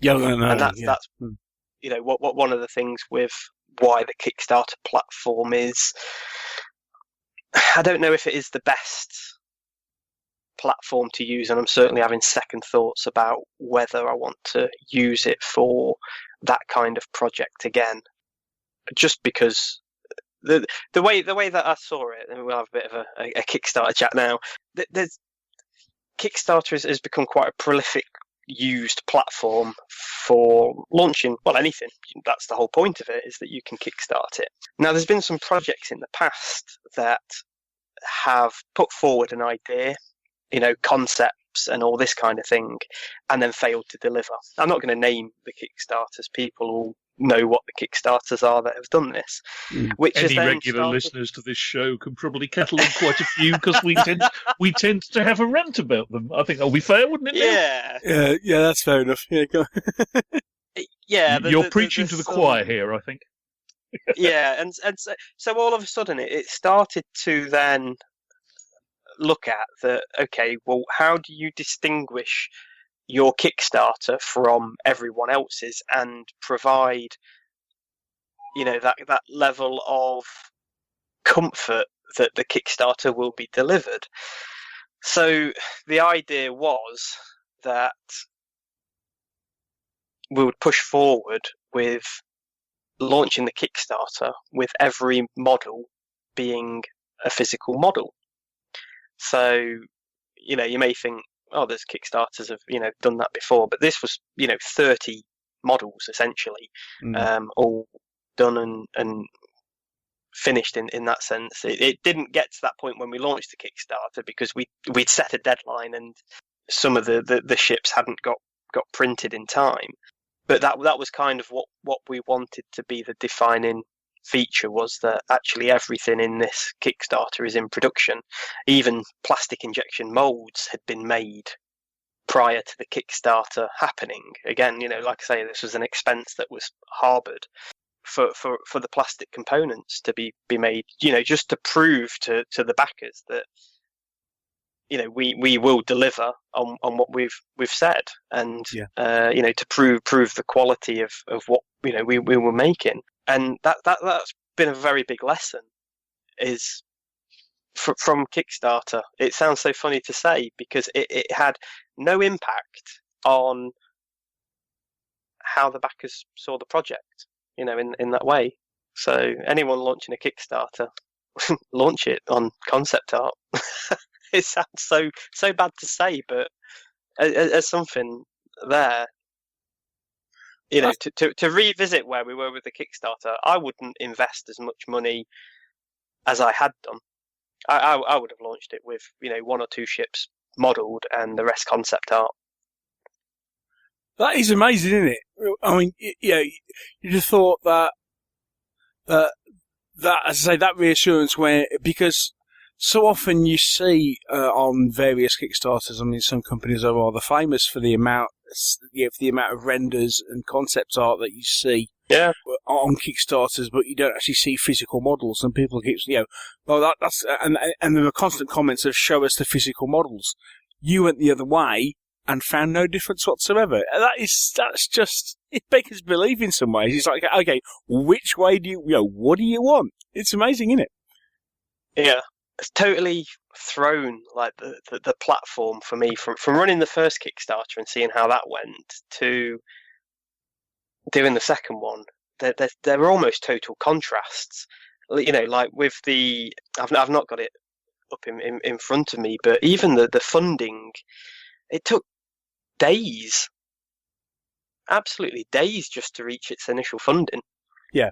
[SPEAKER 1] Yeah, no,
[SPEAKER 4] and that's you know, what one of the things with why the Kickstarter platform is, I don't know if it is the best platform to use, and I'm certainly having second thoughts about whether I want to use it for that kind of project again. Just because the way that I saw it, and we'll have a bit of a Kickstarter chat now. Kickstarter has become quite a prolific used platform for launching, well, anything. That's the whole point of it, is that you can kickstart it. Now, there's been some projects in the past that have put forward an idea, concepts and all this kind of thing, and then failed to deliver. I'm not going to name the Kickstarters. People will know what the Kickstarters are that have done this. Which
[SPEAKER 5] Any
[SPEAKER 4] is then
[SPEAKER 5] regular listeners to this show can probably catalogue quite a few, because we tend to have a rant about them. I think that'll be fair, wouldn't it, Neil?
[SPEAKER 1] Yeah, that's fair enough. Yeah, go.
[SPEAKER 4] Yeah,
[SPEAKER 5] you're preaching to the choir here, I think.
[SPEAKER 4] Yeah, and so all of a sudden it started to then look at that. Okay, well, how do you distinguish your Kickstarter from everyone else's and provide, that level of comfort that the Kickstarter will be delivered? So the idea was that we would push forward with launching the Kickstarter with every model being a physical model. So, you may think, oh, there's Kickstarters have, done that before, but this was, 30 models essentially, all done and finished in that sense. It didn't get to that point when we launched the Kickstarter because we'd set a deadline and some of the ships hadn't got printed in time. But that was kind of what we wanted to be the defining feature, was that actually everything in this Kickstarter is in production. Even plastic injection molds had been made prior to the Kickstarter happening. Again, like I say, this was an expense that was harboured for the plastic components to be made, just to prove to the backers that we will deliver on what we've said, and to prove the quality of what we were making. And that's been a very big lesson, is from Kickstarter. It sounds so funny to say, because it had no impact on how the backers saw the project, in that way. So anyone launching a Kickstarter, launch it on concept art. It sounds so bad to say, but as something there, to revisit where we were with the Kickstarter, I wouldn't invest as much money as I had done. I would have launched it with 1 or 2 ships modelled and the rest concept art.
[SPEAKER 1] That is amazing, isn't it? I mean, you just thought that as I say, that reassurance, because so often you see on various Kickstarters, I mean, some companies are rather famous for the amount of renders and concept art that you see on Kickstarters, but you don't actually see physical models. And people keep, that's and there are constant comments of show us the physical models. You went the other way and found no difference whatsoever. That's just, it beggars belief in some ways. It's like, okay, which way do what do you want? It's amazing, isn't it?
[SPEAKER 4] Yeah. It's totally thrown like the platform for me from running the first Kickstarter and seeing how that went to doing the second one. There were almost total contrasts. Like with the, I've not got it up in front of me, but even the funding, it took days, absolutely days, just to reach its initial funding.
[SPEAKER 1] Yeah.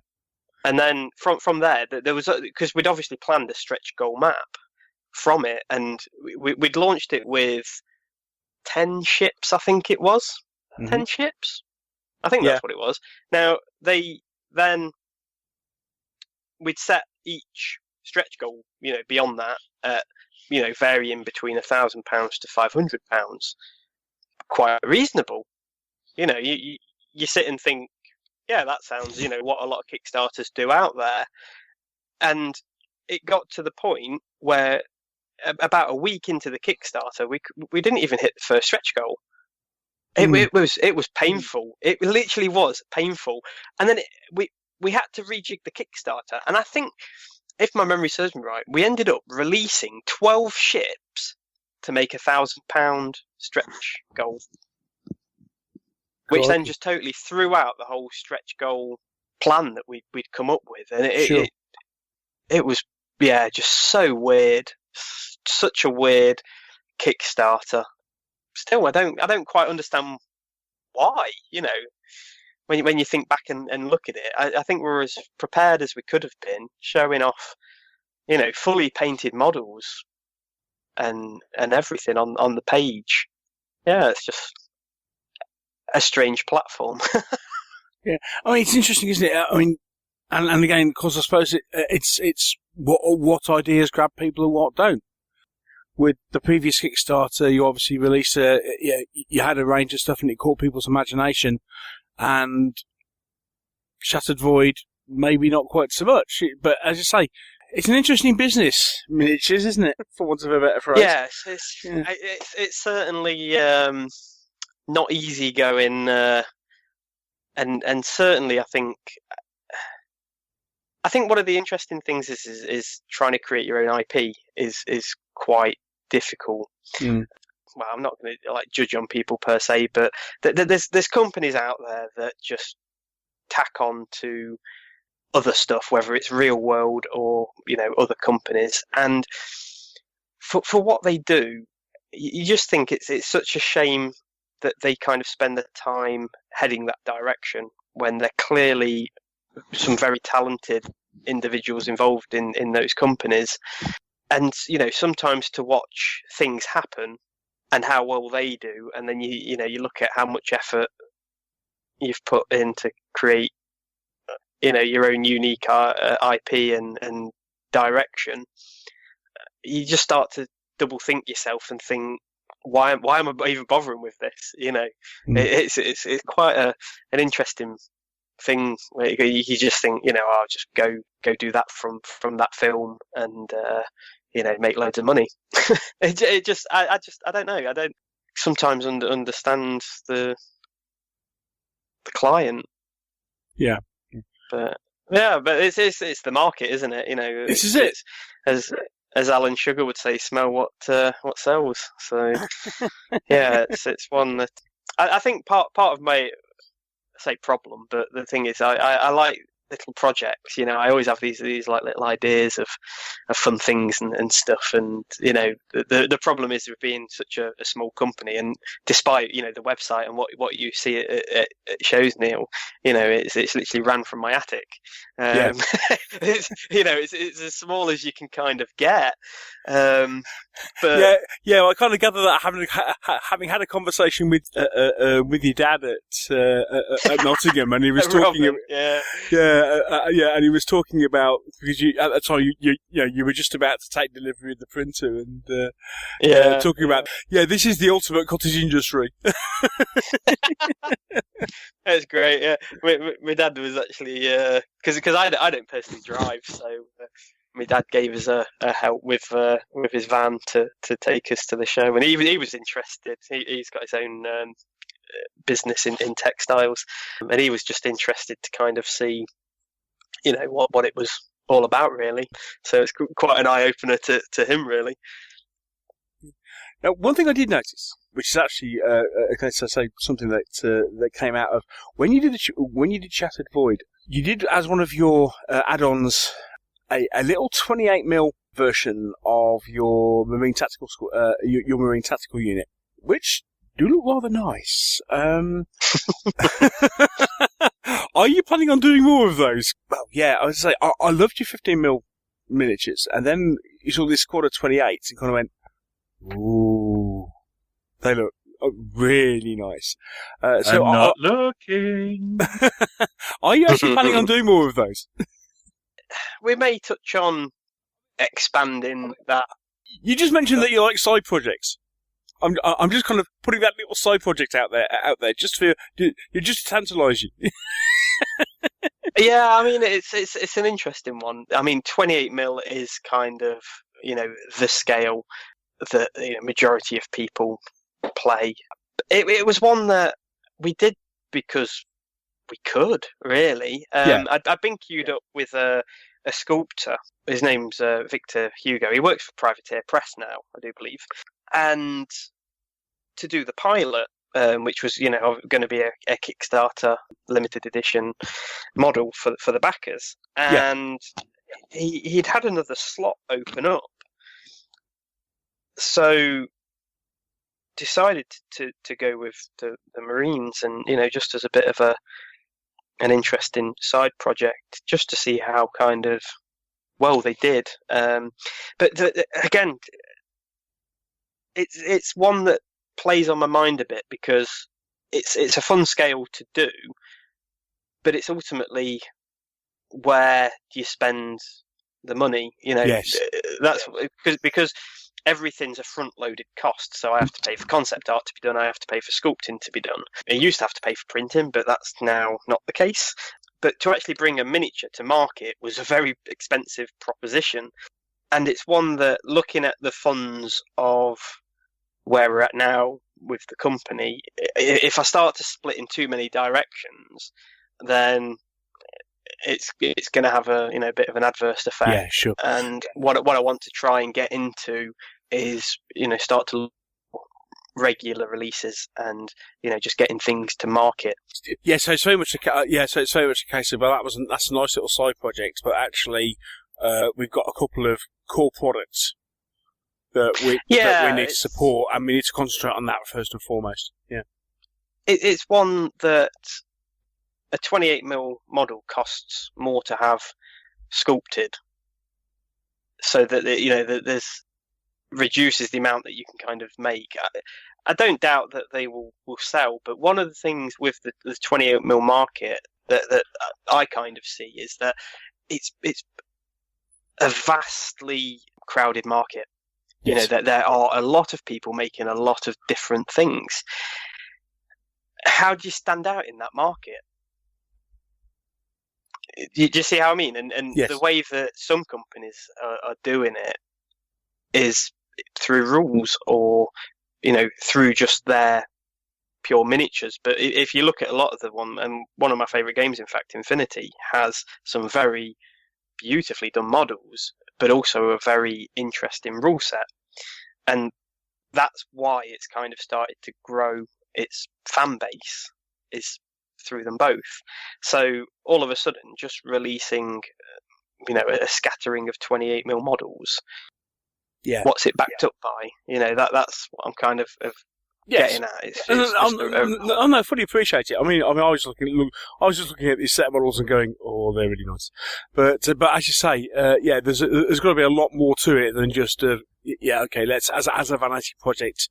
[SPEAKER 4] And then from there was, because we'd obviously planned a stretch goal map from it, and we'd launched it with 10 ships, I think it was. 10 ships? I think that's what it was. Now, we'd set each stretch goal, beyond that, at, varying between £1,000 to £500. Quite reasonable. You sit and think, yeah, that sounds, what a lot of Kickstarters do out there. And it got to the point where about a week into the Kickstarter, we didn't even hit the first stretch goal. It was painful. It literally was painful. And then we had to rejig the Kickstarter. And I think, if my memory serves me right, we ended up releasing 12 ships to make £1,000 stretch goal. Which then just totally threw out the whole stretch goal plan that we'd come up with. And it was, just so weird. Such a weird Kickstarter. still, I don't quite understand why. You know, when you think back and look at it, I think we're as prepared as we could have been, showing off, you know, fully painted models and everything on the page. Yeah, it's just a strange platform.
[SPEAKER 1] Yeah, I mean, it's interesting, isn't it? I mean, and again, because I suppose it's what ideas grab people and what don't. With the previous Kickstarter, you obviously released you had a range of stuff and it caught people's imagination, and Shattered Void, maybe not quite so much. But as I say, it's an interesting business, miniatures, isn't it? For want of a better phrase.
[SPEAKER 4] Yes, it's certainly not easy going, and certainly I think one of the interesting things is trying to create your own IP is quite difficult.
[SPEAKER 1] Mm.
[SPEAKER 4] Well, I'm not going to judge on people per se, but there's companies out there that just tack on to other stuff, whether it's real world or, you know, other companies, and for what they do, you just think it's such a shame that they kind of spend the time heading that direction when they're clearly some very talented individuals involved in those companies. And, you know, sometimes to watch things happen and how well they do, and then you look at how much effort you've put in to create, you know, your own unique IP and direction, you just start to double think yourself and think, why am I even bothering with this? You know, it's quite an interesting thing where you just think, you know, I'll just go do that from that film and you know, make loads of money. I don't know. I don't sometimes understand the client.
[SPEAKER 1] Yeah.
[SPEAKER 4] But it's the market, isn't it? You know,
[SPEAKER 1] This is it.
[SPEAKER 4] As Alan Sugar would say, smell what sells. So yeah, it's one that I think part of my problem, but the thing is, I like little projects. You know, I always have these like little ideas of fun things and stuff. And you know, the problem is with being such a small company, and despite, you know, the website and what you see it shows, Neil, you know, it's literally ran from my attic. It's, you know, it's as small as you can kind of get. But
[SPEAKER 1] yeah. I kind of gather that having had a conversation with your dad at Nottingham, and he was talking. And he was talking about, because at the time you were just about to take delivery of the printer, and talking about this is the ultimate cottage industry.
[SPEAKER 4] That's great. Yeah, my dad was actually because I don't personally drive, so my dad gave us a help with his van to take us to the show, and he was interested. He's got his own business in textiles, and he was just interested to kind of see, you know, what it was all about, really. So it's quite an eye opener to him, really.
[SPEAKER 1] Now, one thing I did notice, which is actually, so I say something that came out of when you did Shattered Void, you did as one of your add-ons a little 28mm version of your marine tactical your marine tactical unit, which do look rather nice. Are you planning on doing more of those? Well, yeah, I would say I loved your 15mm miniatures, and then you saw this squad of 28s and kind of went, ooh, they look really nice. So
[SPEAKER 5] I'm not looking.
[SPEAKER 1] Are you actually planning on doing more of those?
[SPEAKER 4] We may touch on expanding that.
[SPEAKER 1] You just mentioned that you like side projects. I'm just kind of putting that little side project out there, just to tantalise you.
[SPEAKER 4] Yeah, I mean, it's an interesting one. I mean, 28mm is kind of, you know, the scale that, you know, majority of people play. It was one that we did because we could, really. I'd been queued up with a sculptor. His name's Victor Hugo. He works for Privateer Press now, I do believe. And to do the pilot, which was, you know, going to be a Kickstarter limited edition model for the backers, and he'd had another slot open up. So decided to go with the Marines, and just as a bit of an interesting side project, just to see how kind of well they did. But again, it's one that plays on my mind a bit, because it's a fun scale to do, but it's ultimately, where do you spend the money?
[SPEAKER 1] Yes.
[SPEAKER 4] That's because everything's a front-loaded cost. So I have to pay for concept art to be done. I have to pay for sculpting to be done. I used to have to pay for printing, but that's now not the case. But to actually bring a miniature to market was a very expensive proposition. And it's one that, looking at the funds of where we're at now with the company, if I start to split in too many directions, then it's going to have a bit of an adverse effect.
[SPEAKER 1] Yeah, sure.
[SPEAKER 4] And what I want to try and get into is start to look at regular releases, and just getting things to market.
[SPEAKER 1] Yeah, so it's very much a case of, well, that's a nice little side project, but actually we've got a couple of core products that we need to support, and we need to concentrate on that first and foremost. Yeah,
[SPEAKER 4] it's one that a 28mm model costs more to have sculpted, so that that there's reduces the amount that you can kind of make. I don't doubt that they will sell, but one of the things with the 28mm market that I kind of see is that it's a vastly crowded market.
[SPEAKER 1] Yes.
[SPEAKER 4] That there are a lot of people making a lot of different things. How do you stand out in that market? Do you see how I mean? And
[SPEAKER 1] yes.
[SPEAKER 4] The way that some companies are doing it is through rules, or through just their pure miniatures. But if you look at a lot of one of my favourite games, in fact, Infinity, has some very beautifully done models, but also a very interesting rule set. And that's why it's kind of started to grow its fan base, is through them both. So all of a sudden, just releasing a scattering of 28mm models, what's it backed up by? That's what I'm kind of getting at. It's
[SPEAKER 1] I fully appreciate it. I mean, I was just looking at these set of models and going, "Oh, they're really nice." But as you say, there's got to be a lot more to it than just okay. Let's as a vanity project,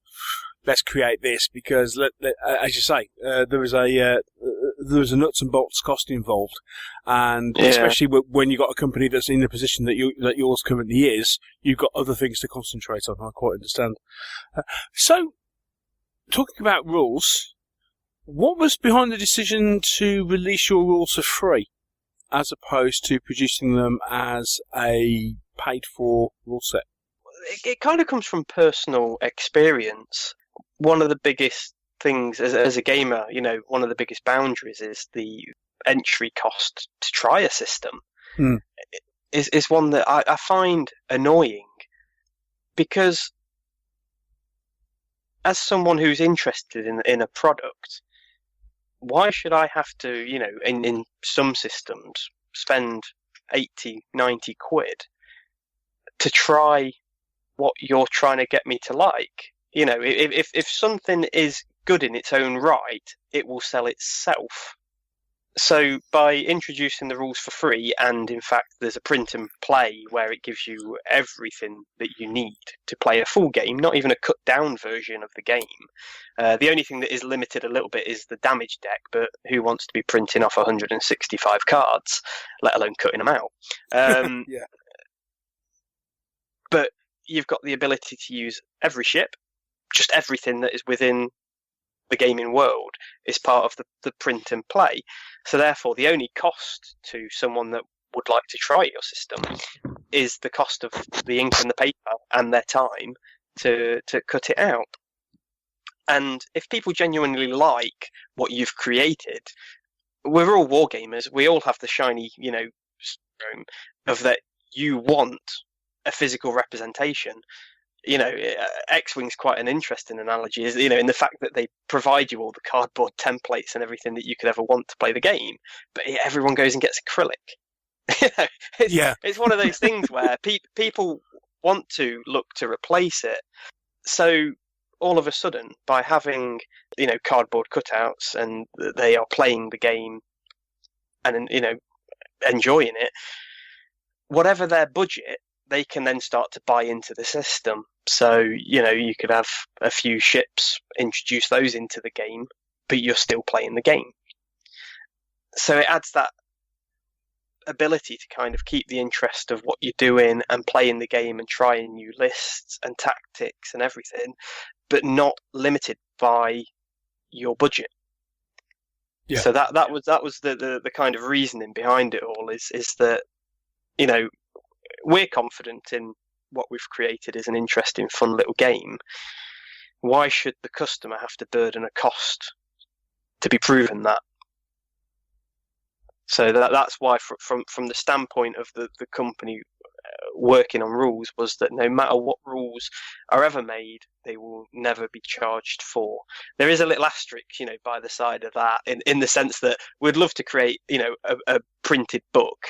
[SPEAKER 1] let's create this, because as you say, there was a nuts and bolts cost involved, and especially when you've got a company that's in the position that yours currently is, you've got other things to concentrate on. I quite understand. So, talking about rules, what was behind the decision to release your rules for free, as opposed to producing them as a paid-for rule set?
[SPEAKER 4] It kind of comes from personal experience. One of the biggest things as a gamer, one of the biggest boundaries is the entry cost to try a system. Is one that I find annoying, because as someone who's interested in a product, why should I have to, in some systems, spend 80, 90 quid to try what you're trying to get me to like? If something is good in its own right, it will sell itself. So by introducing the rules for free, and in fact there's a print and play where it gives you everything that you need to play a full game, not even a cut down version of the game. The only thing that is limited a little bit is the damage deck, but who wants to be printing off 165 cards, let alone cutting them out?
[SPEAKER 1] Yeah.
[SPEAKER 4] But you've got the ability to use every ship, just everything that is within the gaming world is part of the print and play. So therefore, the only cost to someone that would like to try your system is the cost of the ink and the paper and their time to cut it out. And if people genuinely like what you've created, we're all wargamers. We all have the shiny, syndrome of that you want a physical representation. X-Wing's quite an interesting analogy, is in the fact that they provide you all the cardboard templates and everything that you could ever want to play the game, but everyone goes and gets acrylic. It's one of those things where people want to look to replace it. So all of a sudden, by having, cardboard cutouts and they are playing the game and, enjoying it, whatever their budget, they can then start to buy into the system. So, you could have a few ships, introduce those into the game, but you're still playing the game. So it adds that ability to kind of keep the interest of what you're doing and playing the game and trying new lists and tactics and everything, but not limited by your budget.
[SPEAKER 1] Yeah.
[SPEAKER 4] So that was the kind of reasoning behind it all is that, we're confident in what we've created is an interesting, fun little game. Why should the customer have to burden a cost to be proven that? So that's why, from the standpoint of the company working on rules, was that no matter what rules are ever made, they will never be charged for. There is a little asterisk, by the side of that, in the sense that we'd love to create, a printed book,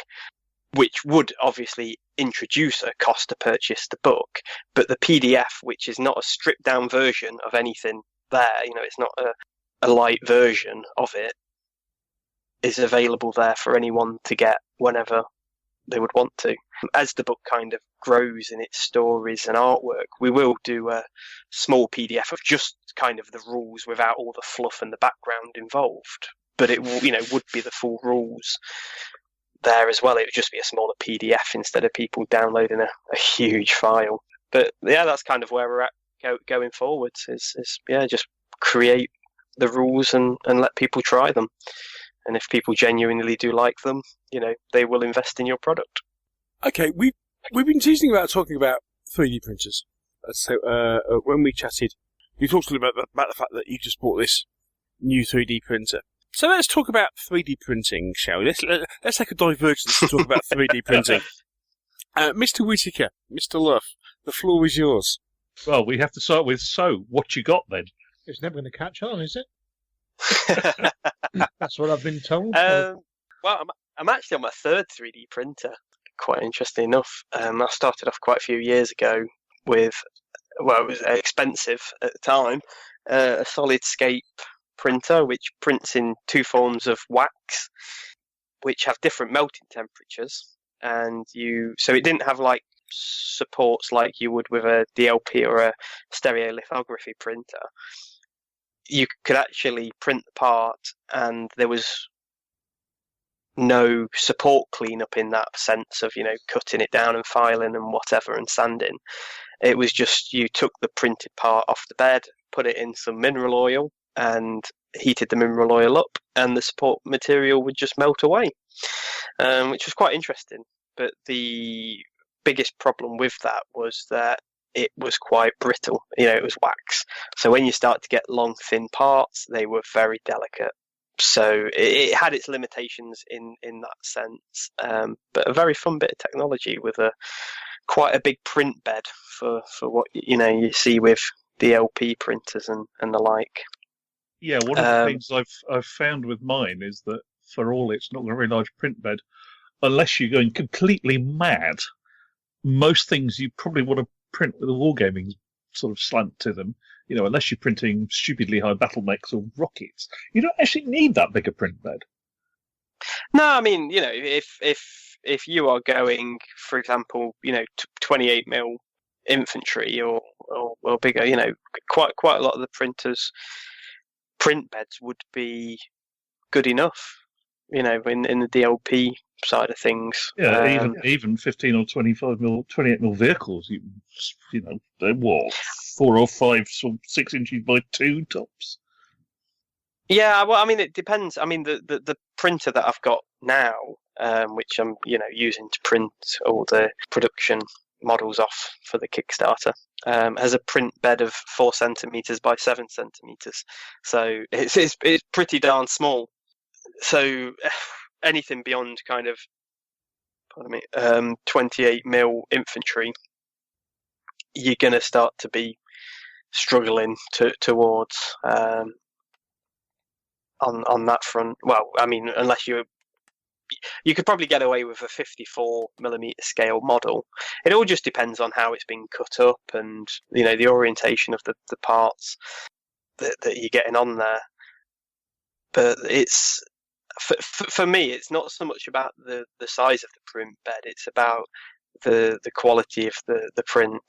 [SPEAKER 4] which would obviously introduce a cost to purchase the book, but the PDF, which is not a stripped down version of anything there, it's not a light version of it, is available there for anyone to get whenever they would want to. As the book kind of grows in its stories and artwork, we will do a small PDF of just kind of the rules without all the fluff and the background involved. But it will, would be the full rules there as well. It would just be a smaller PDF instead of people downloading a huge file. But yeah, that's kind of where we're at going forwards. Is just create the rules and let people try them. And if people genuinely do like them, they will invest in your product.
[SPEAKER 1] Okay, we've been teasing about talking about 3D printers. So when we chatted, you talked a little bit about the fact that you just bought this new 3D printer. So let's talk about 3D printing, shall we? Let's take a divergence to talk about 3D printing. Mr. Whittaker, Mr. Luff, the floor is yours.
[SPEAKER 5] Well, we have to start with, so what you got then?
[SPEAKER 7] It's never going to catch on, is it? That's what I've been told.
[SPEAKER 4] Well, I'm actually on my third 3D printer. Quite interesting enough. I started off quite a few years ago with, it was expensive at the time, a solid-scape printer which prints in two forms of wax, which have different melting temperatures, and so it didn't have like supports like you would with a DLP or a stereolithography printer. You could actually print the part, and there was no support cleanup in that sense of, cutting it down and filing and whatever and sanding. It was just you took the printed part off the bed, put it in some mineral oil, and heated the mineral oil up, and the support material would just melt away, which was quite interesting. But the biggest problem with that was that it was quite brittle. It was wax. So when you start to get long, thin parts, they were very delicate. So it had its limitations in that sense, but a very fun bit of technology with quite a big print bed for what you see with the LP printers and the like.
[SPEAKER 5] Yeah, one of the things I've found with mine is that for all it's not a very large print bed, unless you're going completely mad, most things you probably want to print with a wargaming sort of slant to them. Unless you're printing stupidly high battle mechs or rockets, you don't actually need that big a print bed.
[SPEAKER 4] No, I mean, if you are going, for example, 28mm infantry or bigger, quite a lot of the printers' print beds would be good enough, in the DLP side of things.
[SPEAKER 5] Yeah, even 15 or 28mm vehicles, they're what, 4 or 5 or 6 inches by 2 tops.
[SPEAKER 4] Yeah, well, I mean, it depends. I mean, the printer that I've got now, which I'm using to print all the production models off for the Kickstarter, has a print bed of 4 centimeters by 7 centimeters, so it's pretty darn small. So anything beyond kind of 28mm infantry, you're going to start to be struggling towards on that front. Well, I mean, unless you're you could probably get away with a 54mm scale model. It all just depends on how it's been cut up and the orientation of the parts that you're getting on there. But it's for me, it's not so much about the size of the print bed. It's about the quality of the print.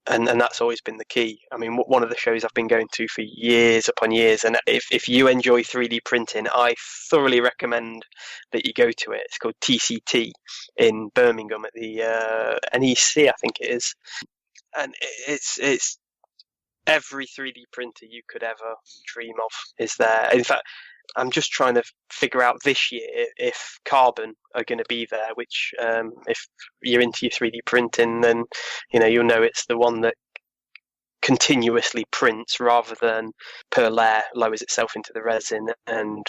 [SPEAKER 4] And that's always been the key. I mean, one of the shows I've been going to for years upon years, and if you enjoy 3D printing, I thoroughly recommend that you go to it. It's called TCT in Birmingham at the NEC, I think it is, and it's every 3D printer you could ever dream of is there. In fact, I'm just trying to figure out this year if Carbon are going to be there, which if you're into your 3D printing, then you'll know it's the one that continuously prints rather than per layer lowers itself into the resin and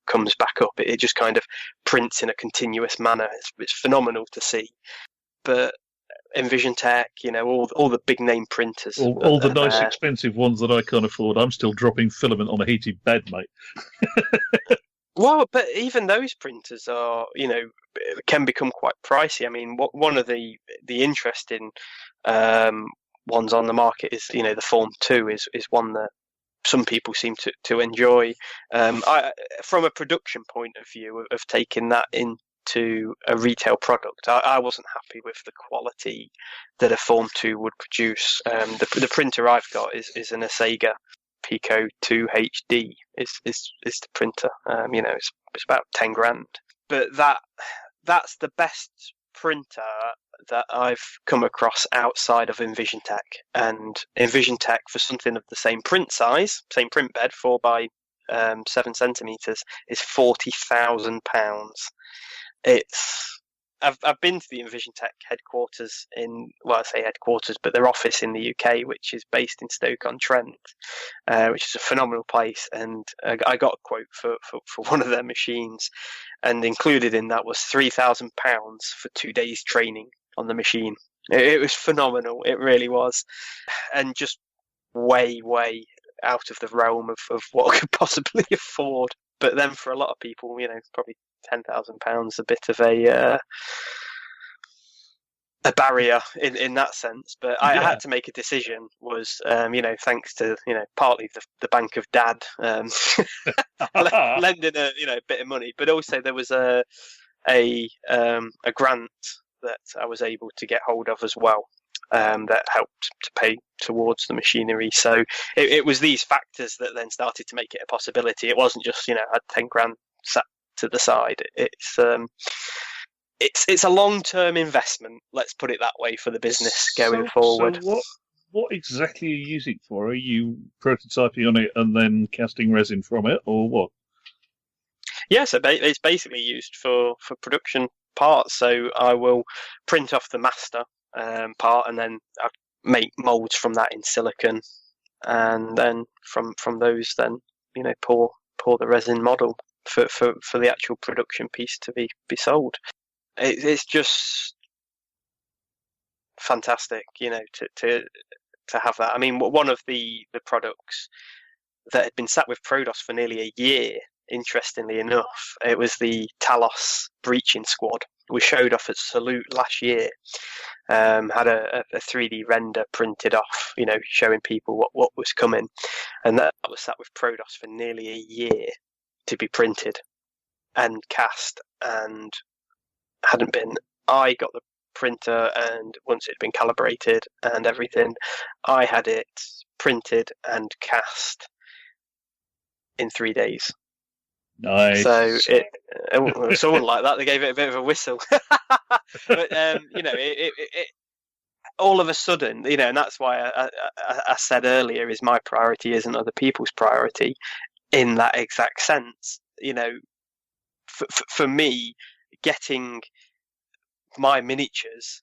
[SPEAKER 4] comes back up. It just kind of prints in a continuous manner. It's phenomenal to see. But Envision Tech, all the big name printers.
[SPEAKER 5] All the nice expensive ones that I can't afford. I'm still dropping filament on a heated bed, mate.
[SPEAKER 4] Well, but even those printers are, can become quite pricey. I mean, one of the interesting ones on the market is, the Form 2 is one that some people seem to enjoy. From a production point of view of taking that into a retail product, I wasn't happy with the quality that a Form 2 would produce. The printer I've got is an Asega Pico 2 HD is the printer. It's about 10 grand. But that's the best printer that I've come across outside of Envision Tech. And Envision Tech, for something of the same print size, same print bed, 4 by 7 centimeters, is £40,000. I've been to the Envision Tech headquarters I say headquarters, but their office in the UK, which is based in Stoke-on-Trent, which is a phenomenal place. And I got a quote for one of their machines, and included in that was £3,000 for 2 days training on the machine. It was phenomenal. It really was. And just way, way out of the realm of what I could possibly afford. But then for a lot of people, probably £10,000 a bit of a barrier in that sense. But I had to make a decision. Was thanks to partly the bank of Dad lending a bit of money, but also there was a grant that I was able to get hold of as well. That helped to pay towards the machinery. So it was these factors that then started to make it a possibility. It wasn't just I had 10 grand sat to the side. It's a long-term investment. Let's put it that way for the business going forward.
[SPEAKER 5] So what exactly are you using it for? Are you prototyping on it and then casting resin from it, or what?
[SPEAKER 4] Yeah, so it's basically used for production parts. So I will print off the master part, and then I'll make molds from that in silicon, and then from those, then pour the resin model for the actual production piece to be sold. It's just fantastic, to have that. I mean, one of the products that had been sat with Prodos for nearly a year, interestingly enough, it was the Talos breaching squad. We showed off at Salute last year. Had a 3D render printed off, showing people what was coming, and that was sat with Prodos for nearly a year to be printed and cast, and hadn't been. I got the printer, and once it had been calibrated and everything, I had it printed and cast in 3 days.
[SPEAKER 5] Nice.
[SPEAKER 4] So someone like that, they gave it a bit of a whistle. But it all of a sudden, and that's why I said earlier, is my priority isn't other people's priority in that exact sense. For me, getting my miniatures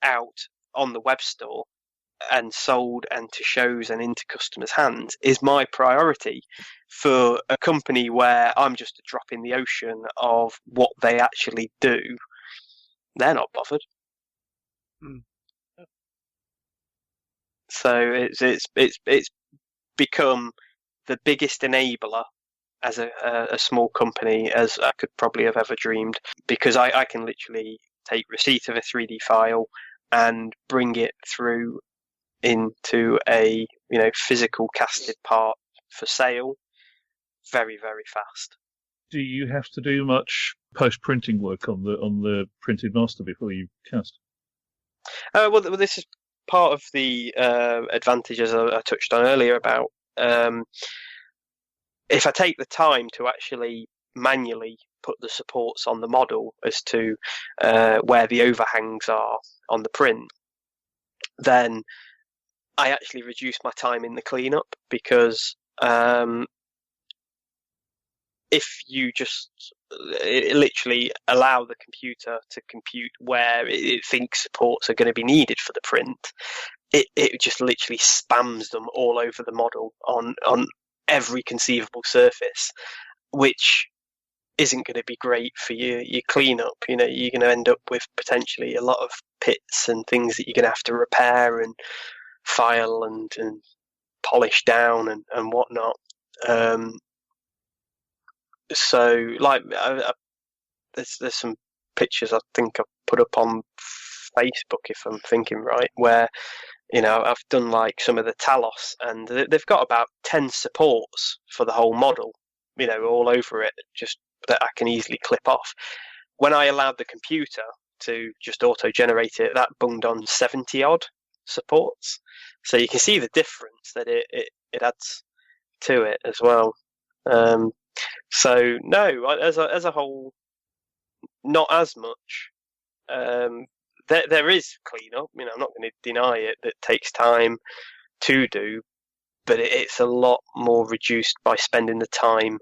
[SPEAKER 4] out on the web store and sold and to shows and into customers' hands is my priority. For a company where I'm just a drop in the ocean of what they actually do, they're not bothered. So it's become the biggest enabler as a small company as I could probably have ever dreamed, because I can literally take receipt of a 3D file and bring it through into a physical casted part for sale very, very fast.
[SPEAKER 5] Do you have to do much post-printing work on the printed master before you cast?
[SPEAKER 4] Well, this is part of the advantages I touched on earlier about if I take the time to actually manually put the supports on the model as to where the overhangs are on the print, then I actually reduce my time in the cleanup, because if you just literally allow the computer to compute where it thinks supports are going to be needed for the print, it just literally spams them all over the model on every conceivable surface, which isn't going to be great for your cleanup. You're going to end up with potentially a lot of pits and things that you're going to have to repair and file and polish down and whatnot. So, like, there's some pictures I think I've put up on Facebook, if I'm thinking right, where I've done like some of the Talos, and they've got about 10 supports for the whole model, all over it, just that I can easily clip off. When I allowed the computer to just auto-generate it, that bunged on 70 odd supports. So you can see the difference that it adds to it as well. So no, as a whole, not as much. There is cleanup. I'm not going to deny it. That takes time to do, but it's a lot more reduced by spending the time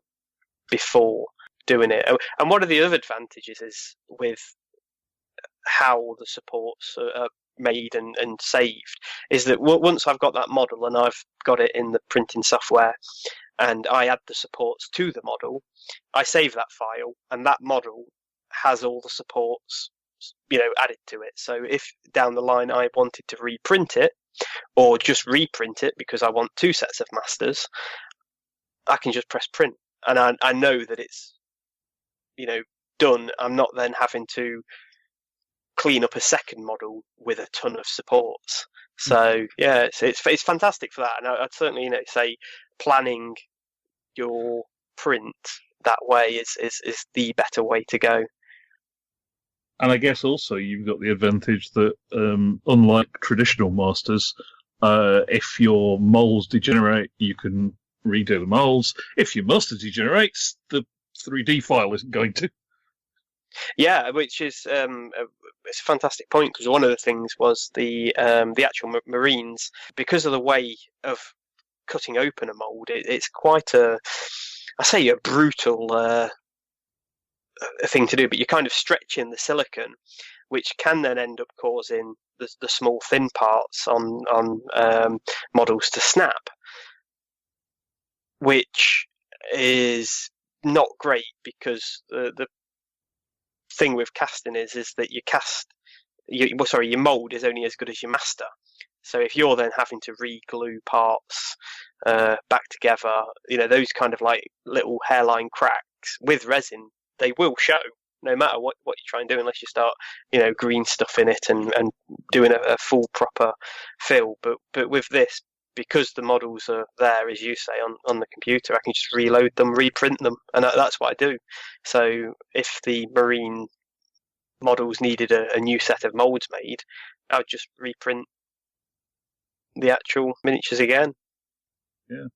[SPEAKER 4] before doing it. And one of the other advantages is with how the supports are made and saved, is that once I've got that model and I've got it in the printing software and I add the supports to the model, I save that file, and that model has all the supports added to it. So if down the line I wanted to reprint it, or just reprint it because I want 2 sets of masters, I can just press print, and I know that it's done. I'm not then having to clean up a second model with a ton of supports. So yeah, it's fantastic for that, and I'd certainly say planning your print that way is the better way to go.
[SPEAKER 5] And I guess also you've got the advantage that unlike traditional masters, if your molds degenerate, you can redo the molds. If your master degenerates, the 3D file isn't going to.
[SPEAKER 4] Yeah, which is it's a fantastic point, because one of the things was the actual marines, because of the way of cutting open a mold, it's quite a brutal thing to do, but you're kind of stretching the silicon, which can then end up causing the small thin parts on models to snap, which is not great, because the thing with casting is that your mold is only as good as your master. So if you're then having to re-glue parts back together, those kind of like little hairline cracks with resin, they will show no matter what you try and do, unless you start green stuff in it and doing a full proper fill. But with this, because the models are there, as you say, on the computer, I can just reload them, reprint them, and that's what I do. So if the marine models needed a new set of molds made, I would just reprint the actual miniatures again.
[SPEAKER 5] Yeah.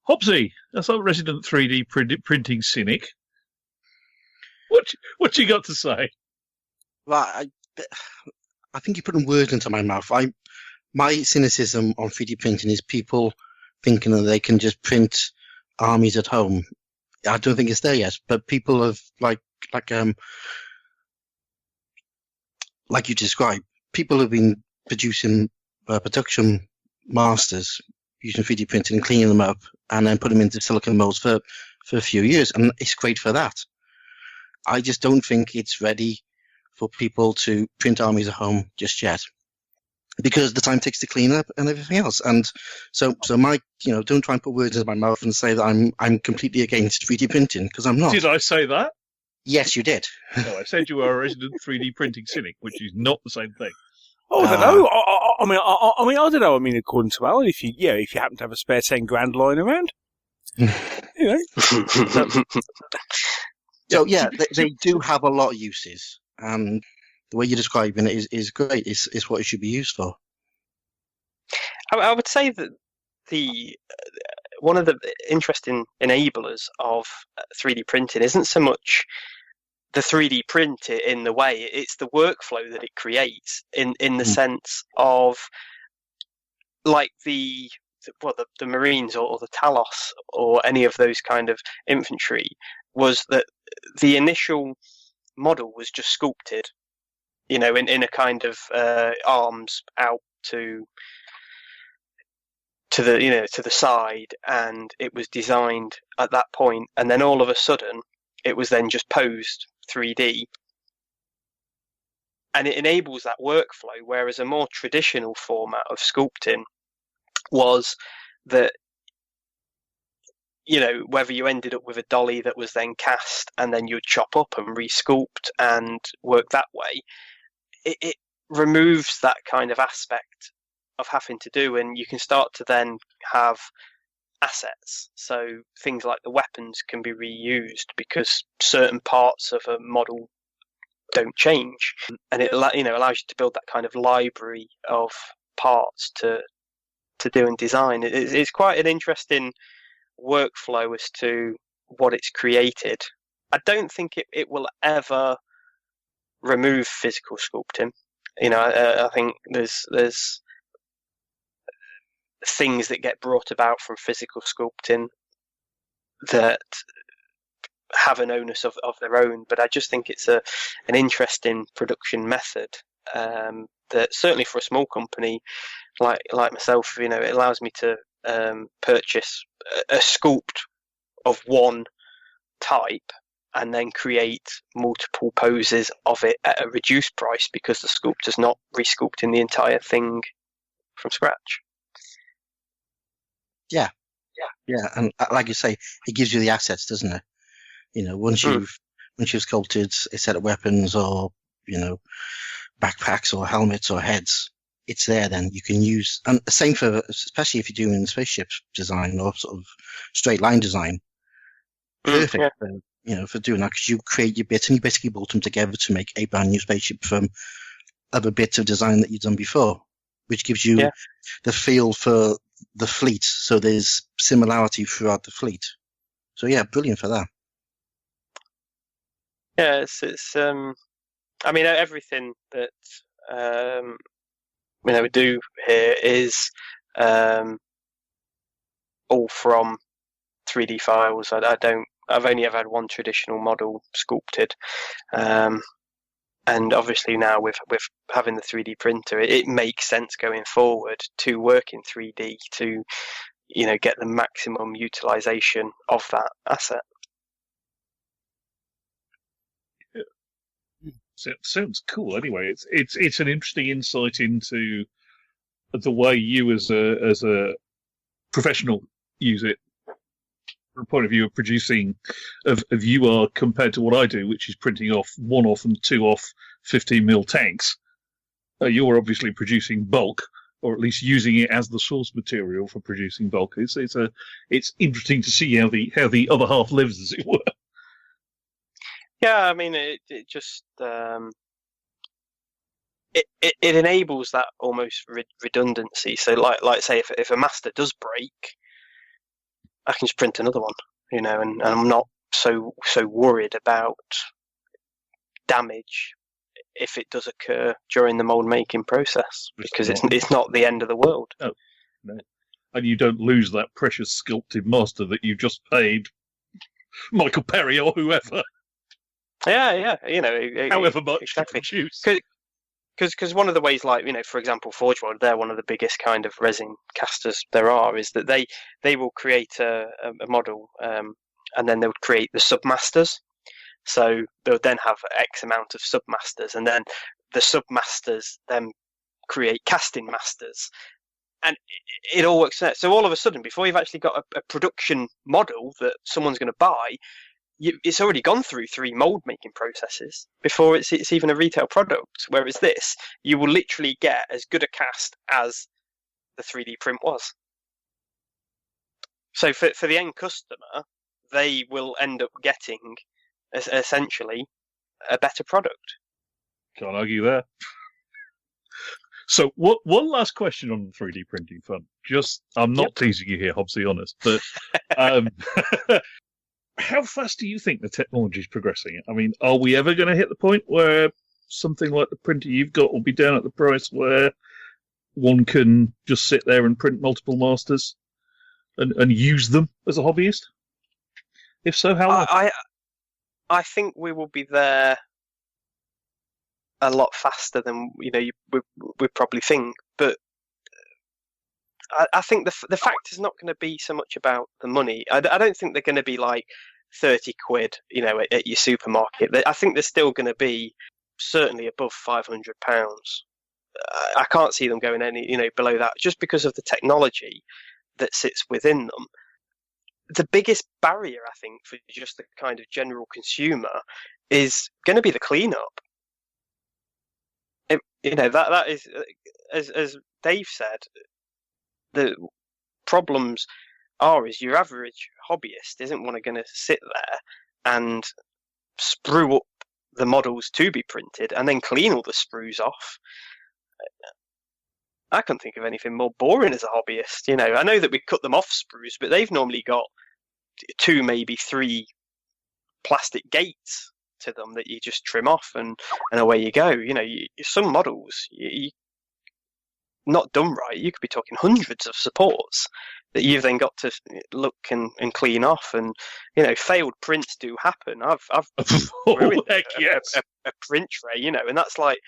[SPEAKER 5] Hopsy, that's our resident 3D printing cynic. What you got to say?
[SPEAKER 6] Right, I think you're putting words into my mouth. My cynicism on 3D printing is people thinking that they can just print armies at home. I don't think it's there yet, but people have like you described. People have been producing production masters using 3D printing and cleaning them up, and then put them into silicon molds for a few years, and it's great for that. I just don't think it's ready for people to print armies at home just yet. because the time takes to clean up and everything else. And so my, don't try and put words in my mouth and say that I'm completely against 3D printing, because I'm not.
[SPEAKER 5] Did I say that?
[SPEAKER 6] Yes, you did.
[SPEAKER 5] No, I said you are a resident 3D printing cynic, which is not the same thing.
[SPEAKER 1] Oh, I don't know. I don't know. I mean, according to Alan, if you happen to have a spare 10 grand lying around,
[SPEAKER 6] So yeah, they do have a lot of uses, and the way you're describing it is great. It's what it should be used for.
[SPEAKER 4] I would say that one of the interesting enablers of 3D printing isn't so much the 3D print in the way, it's the workflow that it creates in the sense of, like the Marines or the Talos or any of those kind of infantry, was that the initial model was just sculpted, in a kind of arms out to the side, and it was designed at that point, and then all of a sudden it was then just posed 3D, and it enables that workflow, whereas a more traditional format of sculpting was that, whether you ended up with a dolly that was then cast and then you'd chop up and resculpt and work that way, it removes that kind of aspect of having to do, and you can start to then have assets. So things like the weapons can be reused because certain parts of a model don't change, and it allows you to build that kind of library of parts to do and design. It's quite an interesting workflow as to what it's created. I don't think it will ever remove physical sculpting. I think there's things that get brought about from physical sculpting that have an onus of their own, but I just think it's an interesting production method that certainly for a small company like myself, it allows me to purchase a sculpt of one type and then create multiple poses of it at a reduced price because the sculptor's not resculpting the entire thing from scratch.
[SPEAKER 6] Yeah, and like you say, it gives you the assets, doesn't it? Once you've sculpted a set of weapons or backpacks or helmets or heads, it's there. Then you can use, and the same for, especially if you're doing spaceship design or sort of straight line design. Perfect, for doing that, because you create your bits and you basically bolt them together to make a brand new spaceship from other bits of design that you've done before, which gives you the feel for the fleet. So there's similarity throughout the fleet. So yeah, brilliant for that.
[SPEAKER 4] Yeah, it's everything that we do here is all from 3D files. I've only ever had one traditional model sculpted, and obviously now with having the 3D printer, it makes sense going forward to work in 3D to get the maximum utilization of that asset.
[SPEAKER 5] Sounds cool. Anyway, it's an interesting insight into the way you as a professional use it from the point of view of producing of you are compared to what I do, which is printing off 1-off and 2-off 15mm tanks. You're obviously producing bulk, or at least using it as the source material for producing bulk. It's interesting to see how the other half lives, as it were.
[SPEAKER 4] Yeah, it just it enables that almost redundancy. So, like say, if a master does break, I can just print another one, and I'm not so worried about damage if it does occur during the mold making process, because it's not the end of the world.
[SPEAKER 5] Oh, no, and you don't lose that precious sculpted master that you just paid Michael Perry or whoever.
[SPEAKER 4] Yeah,
[SPEAKER 5] however much
[SPEAKER 4] exactly.
[SPEAKER 5] You choose.
[SPEAKER 4] Because one of the ways, for example, Forge World, they're one of the biggest kind of resin casters there are, is that they will create a model, and then they would create the submasters. So they'll then have X amount of submasters, and then the submasters then create casting masters. And it all works there. So all of a sudden, before you've actually got a production model that someone's going to buy, it's already gone through 3 mold making processes before it's even a retail product. Whereas this, you will literally get as good a cast as the 3D print was. So for the end customer, they will end up getting essentially a better product.
[SPEAKER 5] Can't argue there. So, one last question on 3D printing fun. I'm not teasing you here, Hobbsy, honest, but how fast do you think the technology is progressing? I mean, are we ever going to hit the point where something like the printer you've got will be down at the price where one can just sit there and print multiple masters and use them as a hobbyist? If so, how long?
[SPEAKER 4] I think we will be there a lot faster than we probably think, but I think the fact is not going to be so much about the money. I don't think they're going to be like 30 quid, at your supermarket. I think they're still going to be certainly above £500. I can't see them going any below that, just because of the technology that sits within them. The biggest barrier, I think, for just the kind of general consumer is going to be the cleanup. That is, as Dave said, the problems is your average hobbyist isn't going to sit there and sprue up the models to be printed and then clean all the sprues off. I can't think of anything more boring as a hobbyist. I know that we cut them off sprues, but they've normally got 2, maybe 3 plastic gates to them that you just trim off and away you go. Some models, you not done right, you could be talking hundreds of supports that you've then got to look and clean off. And failed prints do happen. I've ruined a print tray, and that's like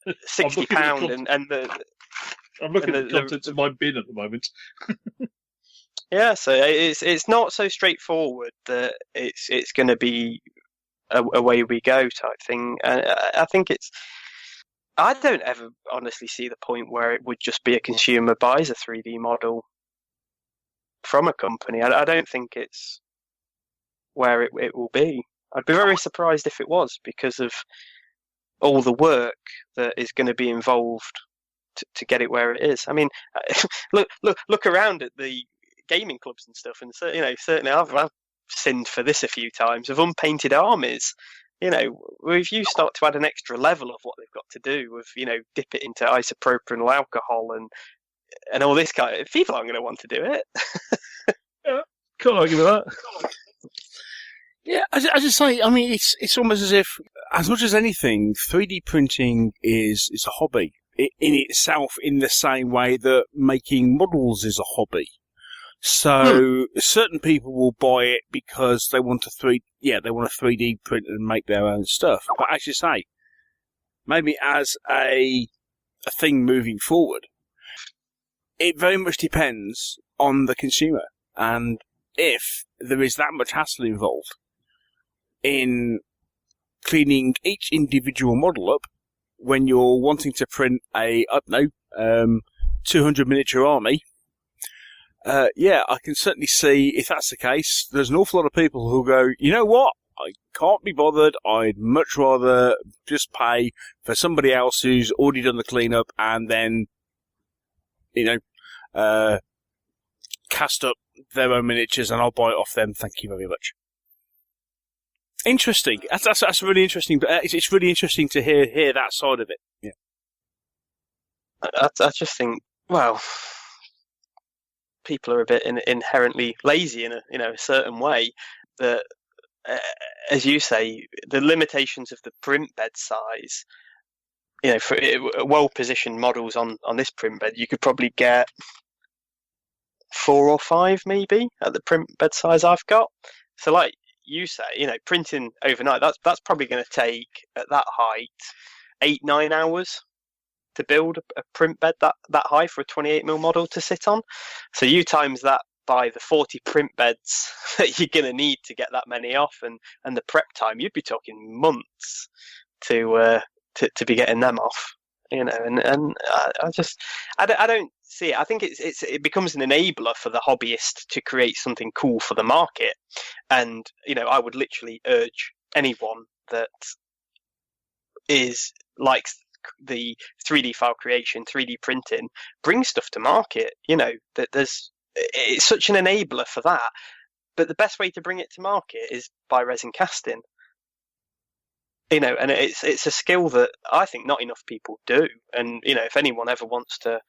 [SPEAKER 4] £60 and the.
[SPEAKER 5] I'm looking at the contents of my bin at the moment.
[SPEAKER 4] Yeah, so it's not so straightforward that it's going to be away we go type thing. I think I don't ever honestly see the point where it would just be a consumer buys a 3D model from a company. I don't think it's where it will be. I'd be very surprised if it was, because of all the work that is going to be involved to get it where it is. I mean, look around at the gaming clubs and stuff, and certainly I've sinned for this a few times, of unpainted armies. If you start to add an extra level of what they've got to do with, dip it into isopropyl alcohol and all this kind of, people aren't going to want to do it.
[SPEAKER 5] Yeah, can't argue with that.
[SPEAKER 1] Yeah, as I say, I mean, it's almost as if, as much as anything, 3D printing is a hobby in itself, in the same way that making models is a hobby. So certain people will buy it because they want a 3D print and make their own stuff. But as you say, maybe as a thing moving forward, it very much depends on the consumer, and if there is that much hassle involved in cleaning each individual model up when you're wanting to print a 200 miniature army. I can certainly see, if that's the case, there's an awful lot of people who'll go, you know what, I can't be bothered, I'd much rather just pay for somebody else who's already done the cleanup and then, cast up their own miniatures, and I'll buy it off them, thank you very much. Interesting. That's really interesting. It's really interesting to hear that side of it. Yeah.
[SPEAKER 4] I just think, well, people are a bit inherently lazy in a certain way. That, as you say, the limitations of the print bed size. For well-positioned models on this print bed, you could probably get 4 or 5 maybe at the print bed size I've got. So, like you say, printing overnight, that's probably going to take, at that height, 8-9 hours to build a print bed that high for a 28mm model to sit on. So you times that by the 40 print beds that you're going to need to get that many off, and the prep time, you'd be talking months to be getting them off. you know, and I don't see it. I think it becomes an enabler for the hobbyist to create something cool for the market, and you know, I would literally urge anyone that is likes the 3D file creation, 3D printing, bring stuff to market. You know, that it's such an enabler for that. But the best way to bring it to market is by resin casting. You know, and it's a skill that I think not enough people do. And you know, if anyone ever wants to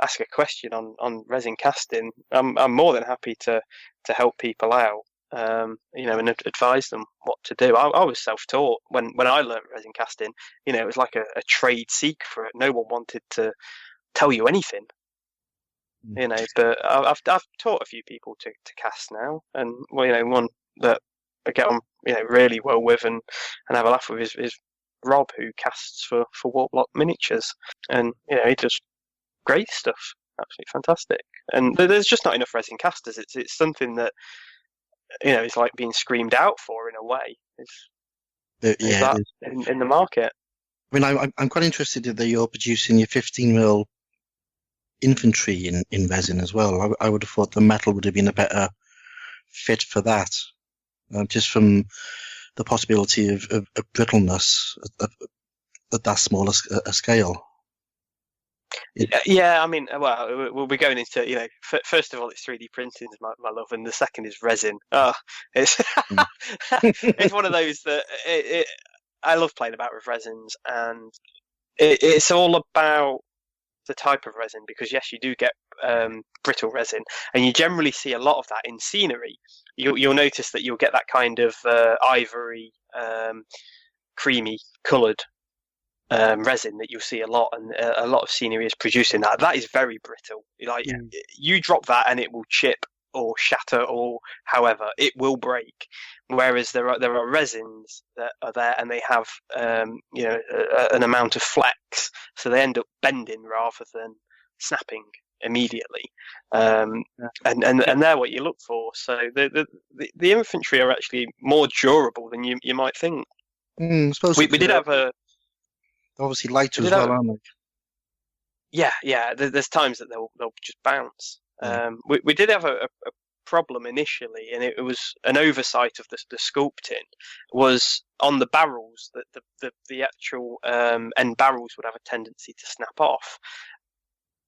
[SPEAKER 4] ask a question on resin casting, I'm more than happy to help people out. You know, and advise them what to do. I was self-taught when I learned resin casting. You know, it was like a trade secret. No one wanted to tell you anything. You know, but I've taught a few people to cast now, and well, you know, one that I get on, you know, really well with and have a laugh with is Rob, who casts for Warlock Miniatures, and you know, he does great stuff, absolutely fantastic. And there's just not enough resin casters. It's something that, you know, it's like being screamed out for in a way. In the market.
[SPEAKER 6] I mean, I'm quite interested that you're producing your 15mm infantry in resin as well. I would have thought the metal would have been a better fit for that, just from the possibility of brittleness at that small a scale.
[SPEAKER 4] Yeah, I mean, well, we'll be going into, you know, first of all, it's 3D printing is my love, and the second is resin. It's it's one of those that I love playing about with resins, and it's all about the type of resin, because yes, you do get brittle resin, and you generally see a lot of that in scenery. You'll notice that you'll get that kind of ivory, creamy coloured resin that you'll see a lot, and a lot of scenery is producing that. That is very brittle. Like you drop that and it will chip or shatter or however it will break. Whereas there are resins that are there and they have you know, an amount of flex, so they end up bending rather than snapping immediately. And they're what you look for. So the infantry are actually more durable than you might think.
[SPEAKER 6] I suppose
[SPEAKER 4] we did have a
[SPEAKER 6] obviously lighter as well, aren't they?
[SPEAKER 4] Yeah. There's times that they'll just bounce. We did have a problem initially, and it was an oversight of the sculpting. Was on the barrels that the actual end barrels would have a tendency to snap off.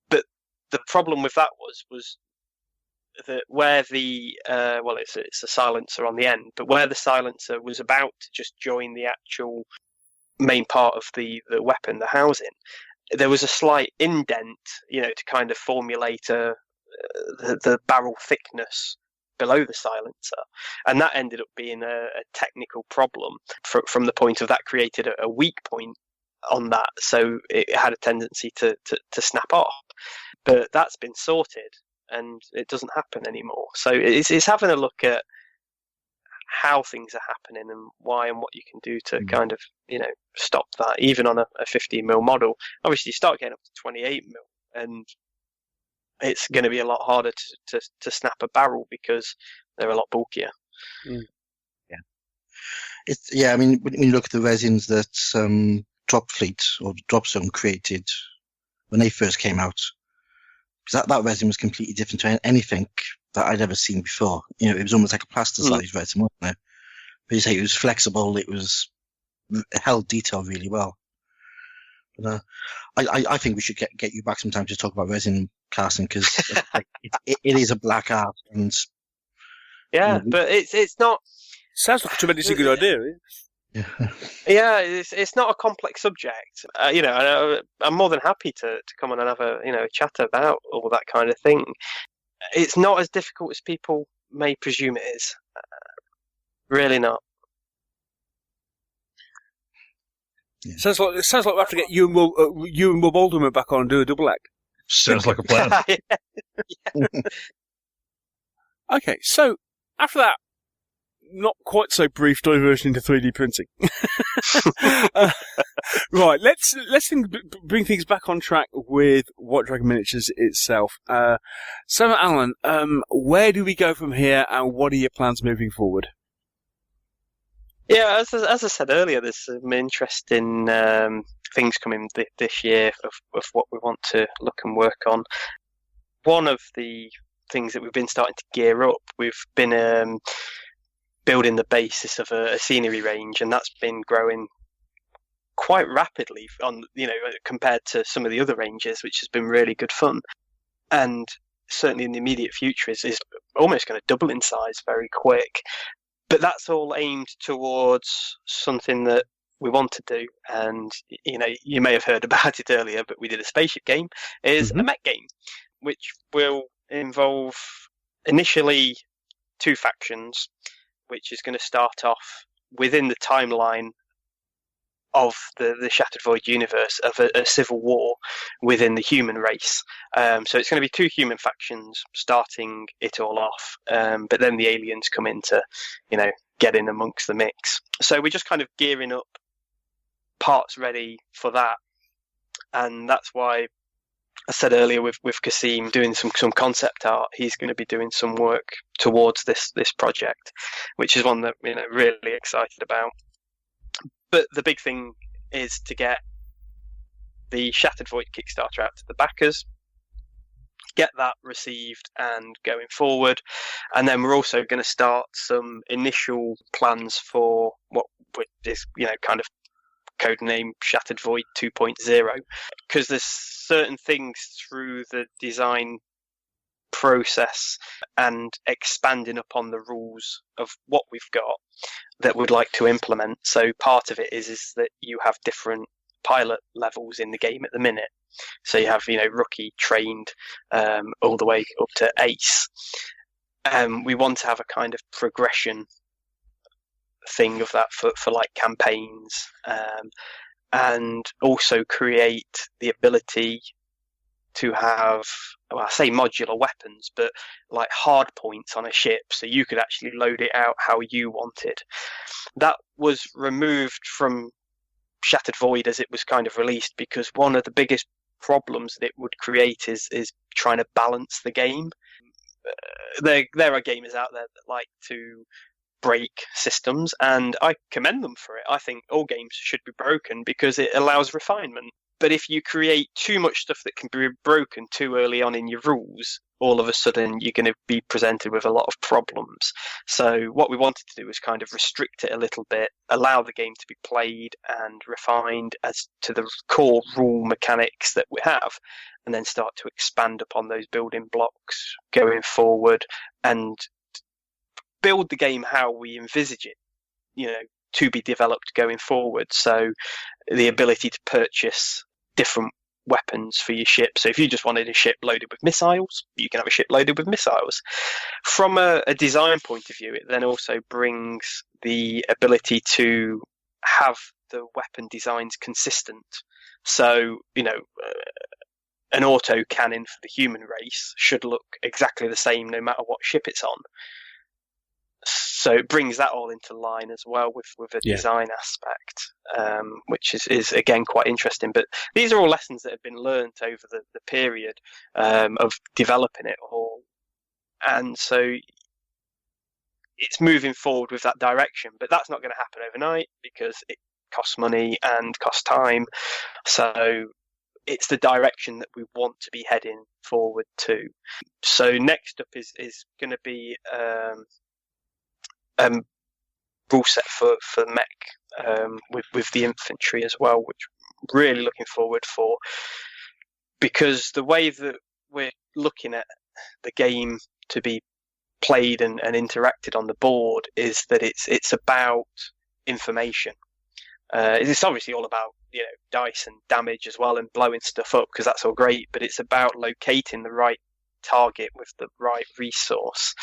[SPEAKER 4] But the problem with that was that where the it's a silencer on the end, but where the silencer was about to just join the actual main part of the weapon, the housing, there was a slight indent, you know, to kind of formulate the barrel thickness below the silencer, and that ended up being a technical problem from the point of that created a weak point on that, so it had a tendency to snap off. But that's been sorted, and it doesn't happen anymore. So it's having a look at how things are happening and why and what you can do to kind of, you know, stop that. Even on a 15mm model, obviously you start getting up to 28mm, and it's going to be a lot harder to snap a barrel because they're a lot bulkier.
[SPEAKER 6] I mean, when you look at the resins that Drop Fleet or Drop Zone created when they first came out, because that resin was completely different to anything that I'd ever seen before. You know, it was almost like a plasticized resin, wasn't it? But you say it was flexible, it held detail really well. But I think we should get you back sometime to talk about resin casting, because it is a black art, and
[SPEAKER 4] but it's not.
[SPEAKER 1] Sounds like a tremendously good idea.
[SPEAKER 4] Yeah, it's not a complex subject. You know, I'm more than happy to come on and have a chat about all that kind of thing. It's not as difficult as people may presume it is. Really not.
[SPEAKER 1] Yeah. Sounds like we have to get you and Will Alderman back on and do a double act.
[SPEAKER 5] Sounds like a plan.
[SPEAKER 1] Okay, so after that, not quite so brief diversion into 3D printing. Right, let's bring things back on track with White Dragon Miniatures itself. So, Alan, where do we go from here, and what are your plans moving forward?
[SPEAKER 4] Yeah, as I said earlier, there's some interesting things coming this year of what we want to look and work on. One of the things that we've been starting to gear up, we've been building the basis of a scenery range, and that's been growing quite rapidly on, compared to some of the other ranges, which has been really good fun. And certainly in the immediate future is almost going to double in size very quick. But that's all aimed towards something that we want to do. And, you may have heard about it earlier, but we did a spaceship game, is a mech game, which will involve initially 2 factions, which is going to start off within the timeline of the Shattered Void universe of a civil war within the human race. So it's going to be 2 human factions starting it all off, but then the aliens come in to, get in amongst the mix. So we're just kind of gearing up parts ready for that, and that's why I said earlier with Kasim doing some concept art, he's going to be doing some work towards this project, which is one that really excited about. But the big thing is to get the Shattered Void Kickstarter out to the backers, get that received and going forward, and then we're also going to start some initial plans for what is kind of codename Shattered Void 2.0, because there's certain things through the design process and expanding upon the rules of what we've got that we'd like to implement. So part of it is that you have different pilot levels in the game at the minute. So you have rookie, trained, all the way up to ace. We want to have a kind of progression thing of that for like campaigns, and also create the ability to have, well, I say modular weapons, but like hard points on a ship, so you could actually load it out how you wanted. That was removed from Shattered Void as it was kind of released, because one of the biggest problems that it would create is trying to balance the game. There are gamers out there that like to break systems, and I commend them for it. I think all games should be broken because it allows refinement. But if you create too much stuff that can be broken too early on in your rules, all of a sudden you're going to be presented with a lot of problems. So what we wanted to do was kind of restrict it a little bit, allow the game to be played and refined as to the core rule mechanics that we have, and then start to expand upon those building blocks going forward and build the game how we envisage it, to be developed going forward. So the ability to purchase different weapons for your ship. So if you just wanted a ship loaded with missiles, you can have a ship loaded with missiles. From a design point of view, it then also brings the ability to have the weapon designs consistent. So, an auto cannon for the human race should look exactly the same no matter what ship it's on. So it brings that all into line as well with a design aspect, which is again quite interesting. But these are all lessons that have been learnt over the period of developing it all. And so it's moving forward with that direction. But that's not going to happen overnight because it costs money and costs time. So it's the direction that we want to be heading forward to. So next up is going to be rule set for Mech, with the infantry as well, which I'm really looking forward for, because the way that we're looking at the game to be played and interacted on the board is that it's about information. It's obviously all about dice and damage as well and blowing stuff up, because that's all great, but it's about locating the right target with the right resource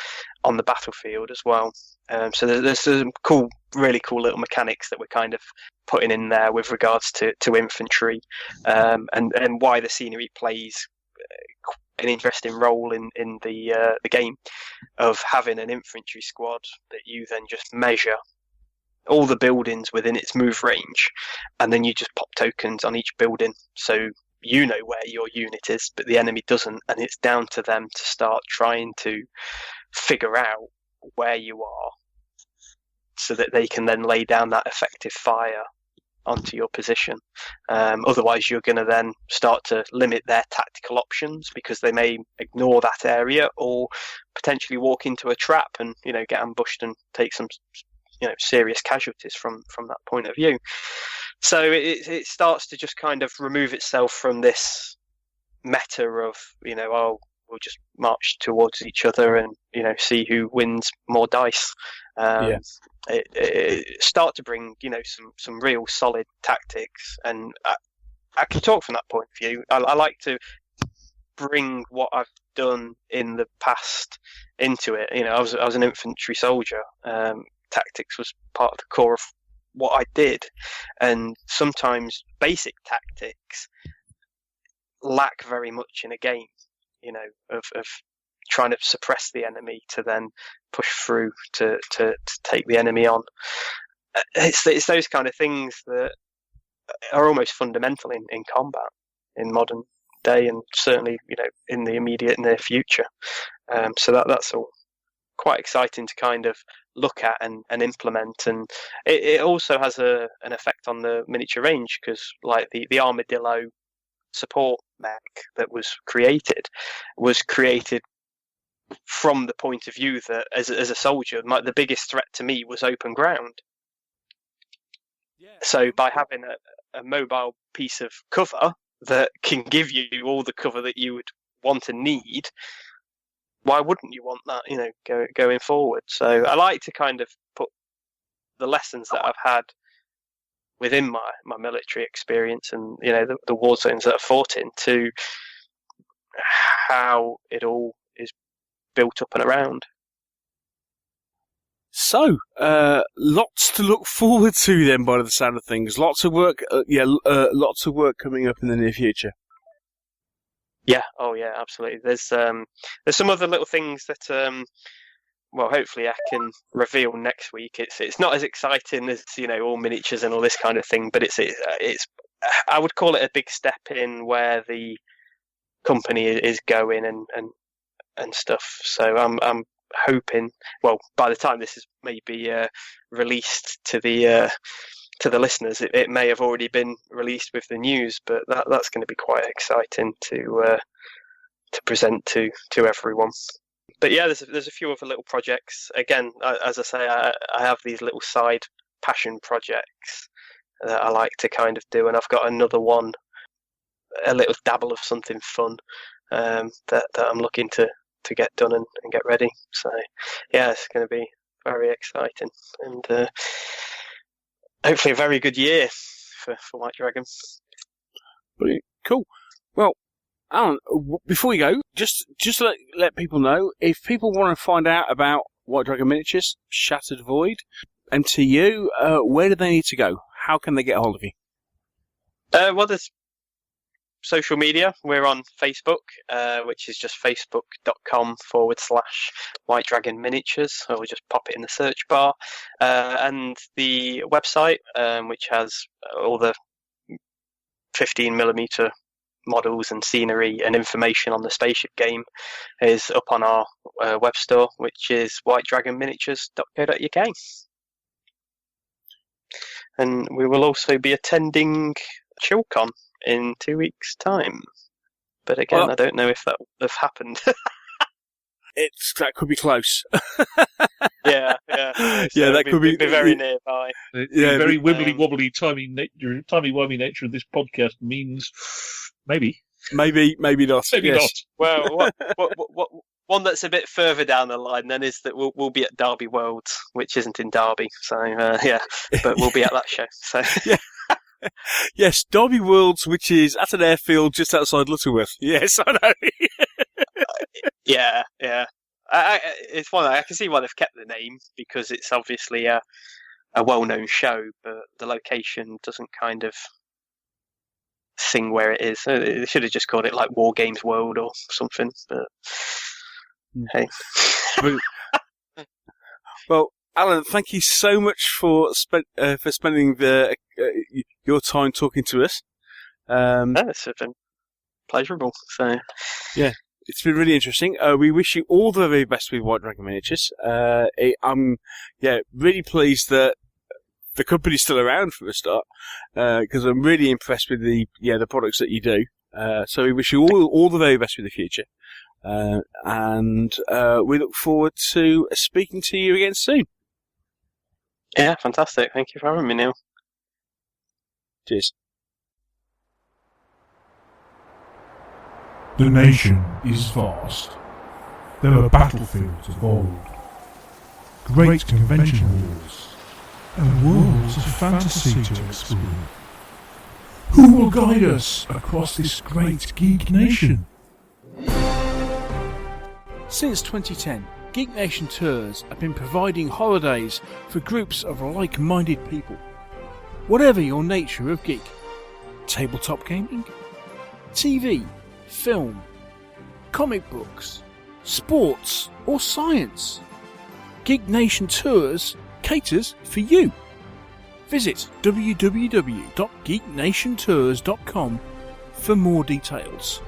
[SPEAKER 4] on the battlefield as well. So there's some really cool little mechanics that we're kind of putting in there with regards to infantry, and why the scenery plays an interesting role in the game, of having an infantry squad that you then just measure all the buildings within its move range, and then you just pop tokens on each building, so you know where your unit is, but the enemy doesn't, and it's down to them to start trying to figure out where you are so that they can then lay down that effective fire onto your position. Otherwise, you're going to then start to limit their tactical options because they may ignore that area or potentially walk into a trap and get ambushed and take some serious casualties from that point of view. So it starts to just kind of remove itself from this meta of we'll just march towards each other and see who wins more dice. It start to bring some real solid tactics, and I can talk from that point of view. I like to bring what I've done in the past into it. I was an infantry soldier. Tactics was part of the core of what I did, and sometimes basic tactics lack very much in a game. Of trying to suppress the enemy to then push through to take the enemy on. It's those kind of things that are almost fundamental in combat in modern day, and certainly in the immediate near future. So that's all quite exciting to kind of look at and implement, and it also has an effect on the miniature range, because like the armadillo support mech that was created from the point of view that as a soldier, the biggest threat to me was open ground. So by having a mobile piece of cover that can give you all the cover that you would want and need, why wouldn't you want that going forward? So I like to kind of put the lessons that I've had within my military experience and the war zones that I've fought in to how it all is built up and around.
[SPEAKER 1] So, lots to look forward to then, by the sound of things. Lots of work, lots of work coming up in the near future.
[SPEAKER 4] Yeah, oh yeah, absolutely. There's some other little things that hopefully I can reveal next week. It's not as exciting as all miniatures and all this kind of thing, but it's I would call it a big step in where the company is going and stuff. So I'm hoping, well, by the time this is maybe released to the listeners, it may have already been released with the news, but that's going to be quite exciting to present to everyone. But yeah, there's a few other little projects. Again, as I say, I have these little side passion projects that I like to kind of do, and I've got another one, a little dabble of something fun that I'm looking to get done and get ready. So yeah, it's going to be very exciting, and hopefully a very good year for White Dragon.
[SPEAKER 1] Brilliant. Cool. Well, Alan, before we go, just let people know, if people want to find out about White Dragon Miniatures, Shattered Void, MTU, where do they need to go? How can they get a hold of you?
[SPEAKER 4] Well, there's social media. We're on Facebook, which is just facebook.com/White Dragon Miniatures, or we just pop it in the search bar. And the website, which has all the 15mm models and scenery and information on the spaceship game, is up on our web store, which is whitedragonminiatures.co.uk. And we will also be attending ChillCon in 2 weeks' time. But again, well, I don't know if that will have happened.
[SPEAKER 1] That could be close.
[SPEAKER 4] Yeah. So
[SPEAKER 1] that could be
[SPEAKER 4] very nearby.
[SPEAKER 5] The very wibbly wobbly timey wimey nature of this podcast means maybe
[SPEAKER 1] not. Maybe
[SPEAKER 5] yes.
[SPEAKER 1] Not.
[SPEAKER 4] Well, what one that's a bit further down the line then is that we'll be at Derby Worlds, which isn't in Derby. So but we'll be at that show. So
[SPEAKER 1] yeah. Yes, Derby Worlds, which is at an airfield just outside Lutterworth. Yes, I know.
[SPEAKER 4] Yeah. It's one I can see why they've kept the name, because it's obviously a well-known show, but the location doesn't kind of sing where it is. So they should have just called it like War Games World or something. But hey.
[SPEAKER 1] Well, Alan, thank you so much for spending your time talking to us.
[SPEAKER 4] It's been pleasurable. So
[SPEAKER 1] yeah. It's been really interesting. We wish you all the very best with White Dragon Miniatures. I'm really pleased that the company's still around for a start, because I'm really impressed with the products that you do. So we wish you all the very best for the future. And we look forward to speaking to you again soon.
[SPEAKER 4] Yeah, fantastic. Thank you for having me, Neil.
[SPEAKER 1] Cheers.
[SPEAKER 8] The nation is vast. There are battlefields of old, great convention halls, and worlds of fantasy to explore. Who will guide us across this great geek nation?
[SPEAKER 1] Since 2010, Geek Nation Tours have been providing holidays for groups of like-minded people. Whatever your nature of geek, tabletop gaming, TV, film, comic books, sports or science, Geek Nation Tours caters for you. Visit www.geeknationtours.com for more details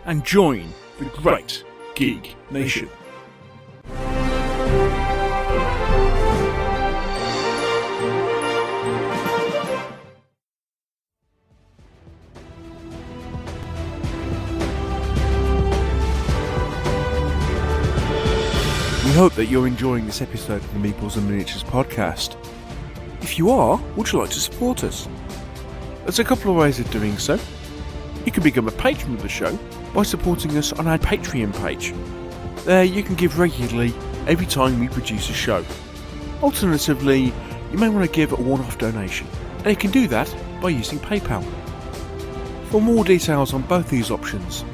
[SPEAKER 1] and join the great Geek Nation. We hope that you're enjoying this episode of the Meeples and Miniatures podcast. If you are, would you like to support us? There's a couple of ways of doing so. You can become a patron of the show by supporting us on our Patreon page. There you can give regularly every time we produce a show. Alternatively, you may want to give a one-off donation, and you can do that by using PayPal. For more details on both these options,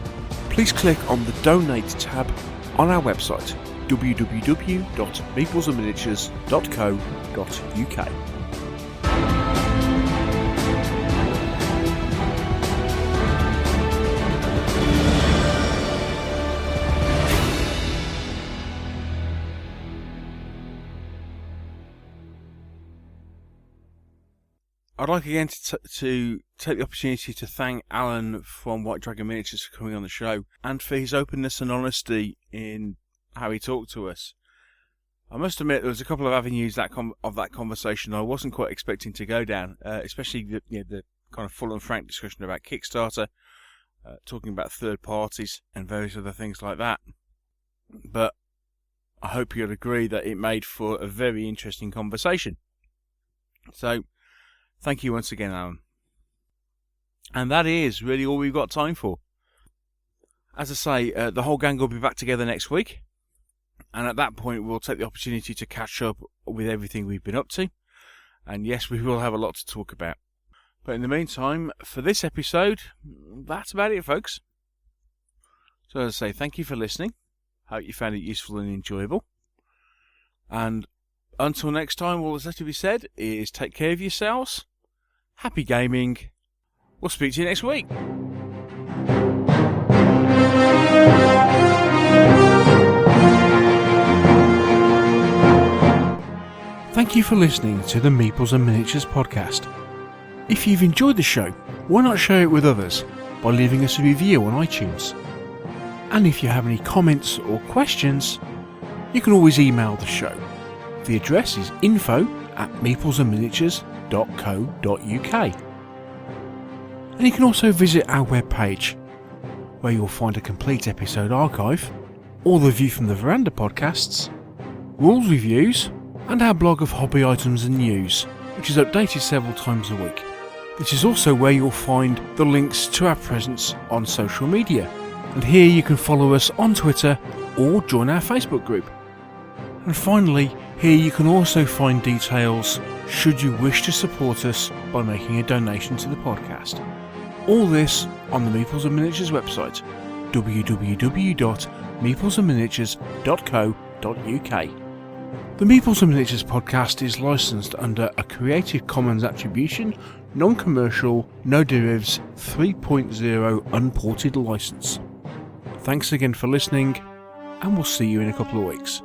[SPEAKER 1] please click on the Donate tab on our website www.meeplesandminiatures.co.uk. I'd like again to take the opportunity to thank Alan from White Dragon Miniatures for coming on the show and for his openness and honesty in how he talked to us. I must admit there was a couple of avenues of that conversation I wasn't quite expecting to go down, especially the kind of full and frank discussion about Kickstarter, talking about third parties and various other things like that. But I hope you'll agree that it made for a very interesting conversation. So, thank you once again, Alan. And that is really all we've got time for. As I say, the whole gang will be back together next week. And at that point, we'll take the opportunity to catch up with everything we've been up to. And yes, we will have a lot to talk about. But in the meantime, for this episode, that's about it, folks. So as I say, thank you for listening. Hope you found it useful and enjoyable. And until next time, all that's left to be said is take care of yourselves. Happy gaming. We'll speak to you next week. Thank you for listening to the Meeples and Miniatures podcast. If you've enjoyed the show, why not share it with others by leaving us a review on iTunes? And if you have any comments or questions, you can always email the show. The address is info@meeplesandminiatures.co.uk. And you can also visit our webpage, where you'll find a complete episode archive, all the View from the Veranda podcasts, rules reviews, and our blog of hobby items and news, which is updated several times a week. This is also where you'll find the links to our presence on social media, and here you can follow us on Twitter or join our Facebook group. And finally, here you can also find details should you wish to support us by making a donation to the podcast. All this on the Meeples and Miniatures website, www.meeplesandminiatures.co.uk. The Meeples and Miniatures podcast is licensed under a Creative Commons Attribution, Non-Commercial, No Derivatives 3.0 Unported license. Thanks again for listening, and we'll see you in a couple of weeks.